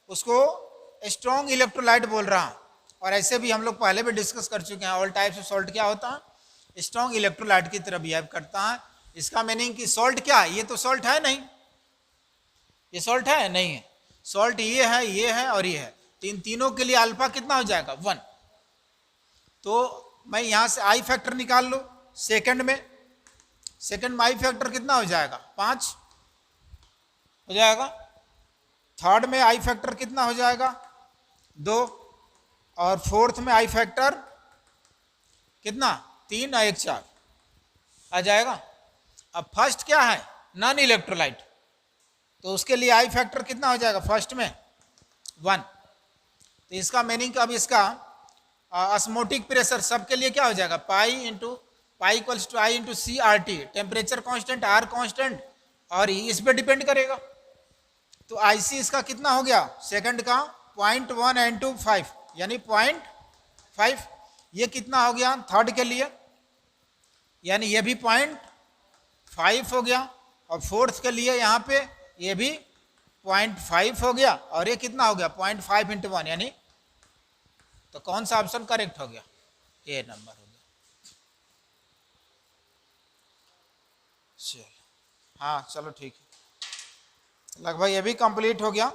उसको स्ट्रॉन्ग इलेक्ट्रोलाइट बोल रहा हूँ, और ऐसे भी हम लोग पहले भी डिस्कस कर चुके हैं। ऑल टाइप्स ऑफ सॉल्ट क्या होता है, स्ट्रॉन्ग इलेक्ट्रोलाइट की तरह बिहेव करता है। इसका मीनिंग कि सॉल्ट क्या है, ये तो सॉल्ट है नहीं, ये सॉल्ट है नहीं है, सॉल्ट ये है और ये है, तो इन तीनों के लिए अल्फा कितना हो जाएगा 1। तो मैं यहाँ से आई फैक्टर निकाल लूँ, सेकंड में आई फैक्टर कितना हो जाएगा 5 हो जाएगा। थर्ड में आई फैक्टर कितना हो जाएगा 2, और फोर्थ में आई फैक्टर कितना 3 और 1 4 आ जाएगा। अब फर्स्ट क्या है नॉन इलेक्ट्रोलाइट, तो उसके लिए आई फैक्टर कितना हो जाएगा फर्स्ट में 1। तो इसका मीनिंग अब इसका ऑस्मोटिक प्रेशर सबके लिए क्या हो जाएगा pi equals to i into CRT, temperature constant R constant, और इस पे डिपेंड करेगा। तो IC इसका कितना हो गया सेकंड का 0.1 into 5 यानी 0.5। ये कितना हो गया थर्ड के लिए, यानी ये भी 0.5 हो गया, और फोर्थ के लिए यहाँ पे ये भी 0.5 हो गया, और ये कितना हो गया 0.5 into 1 यानी, तो कौन सा ऑप्शन करेक्ट हो गया, ए नंबर हो गया। चलो हाँ चलो ठीक है, लगभग ये भी कंप्लीट हो गया।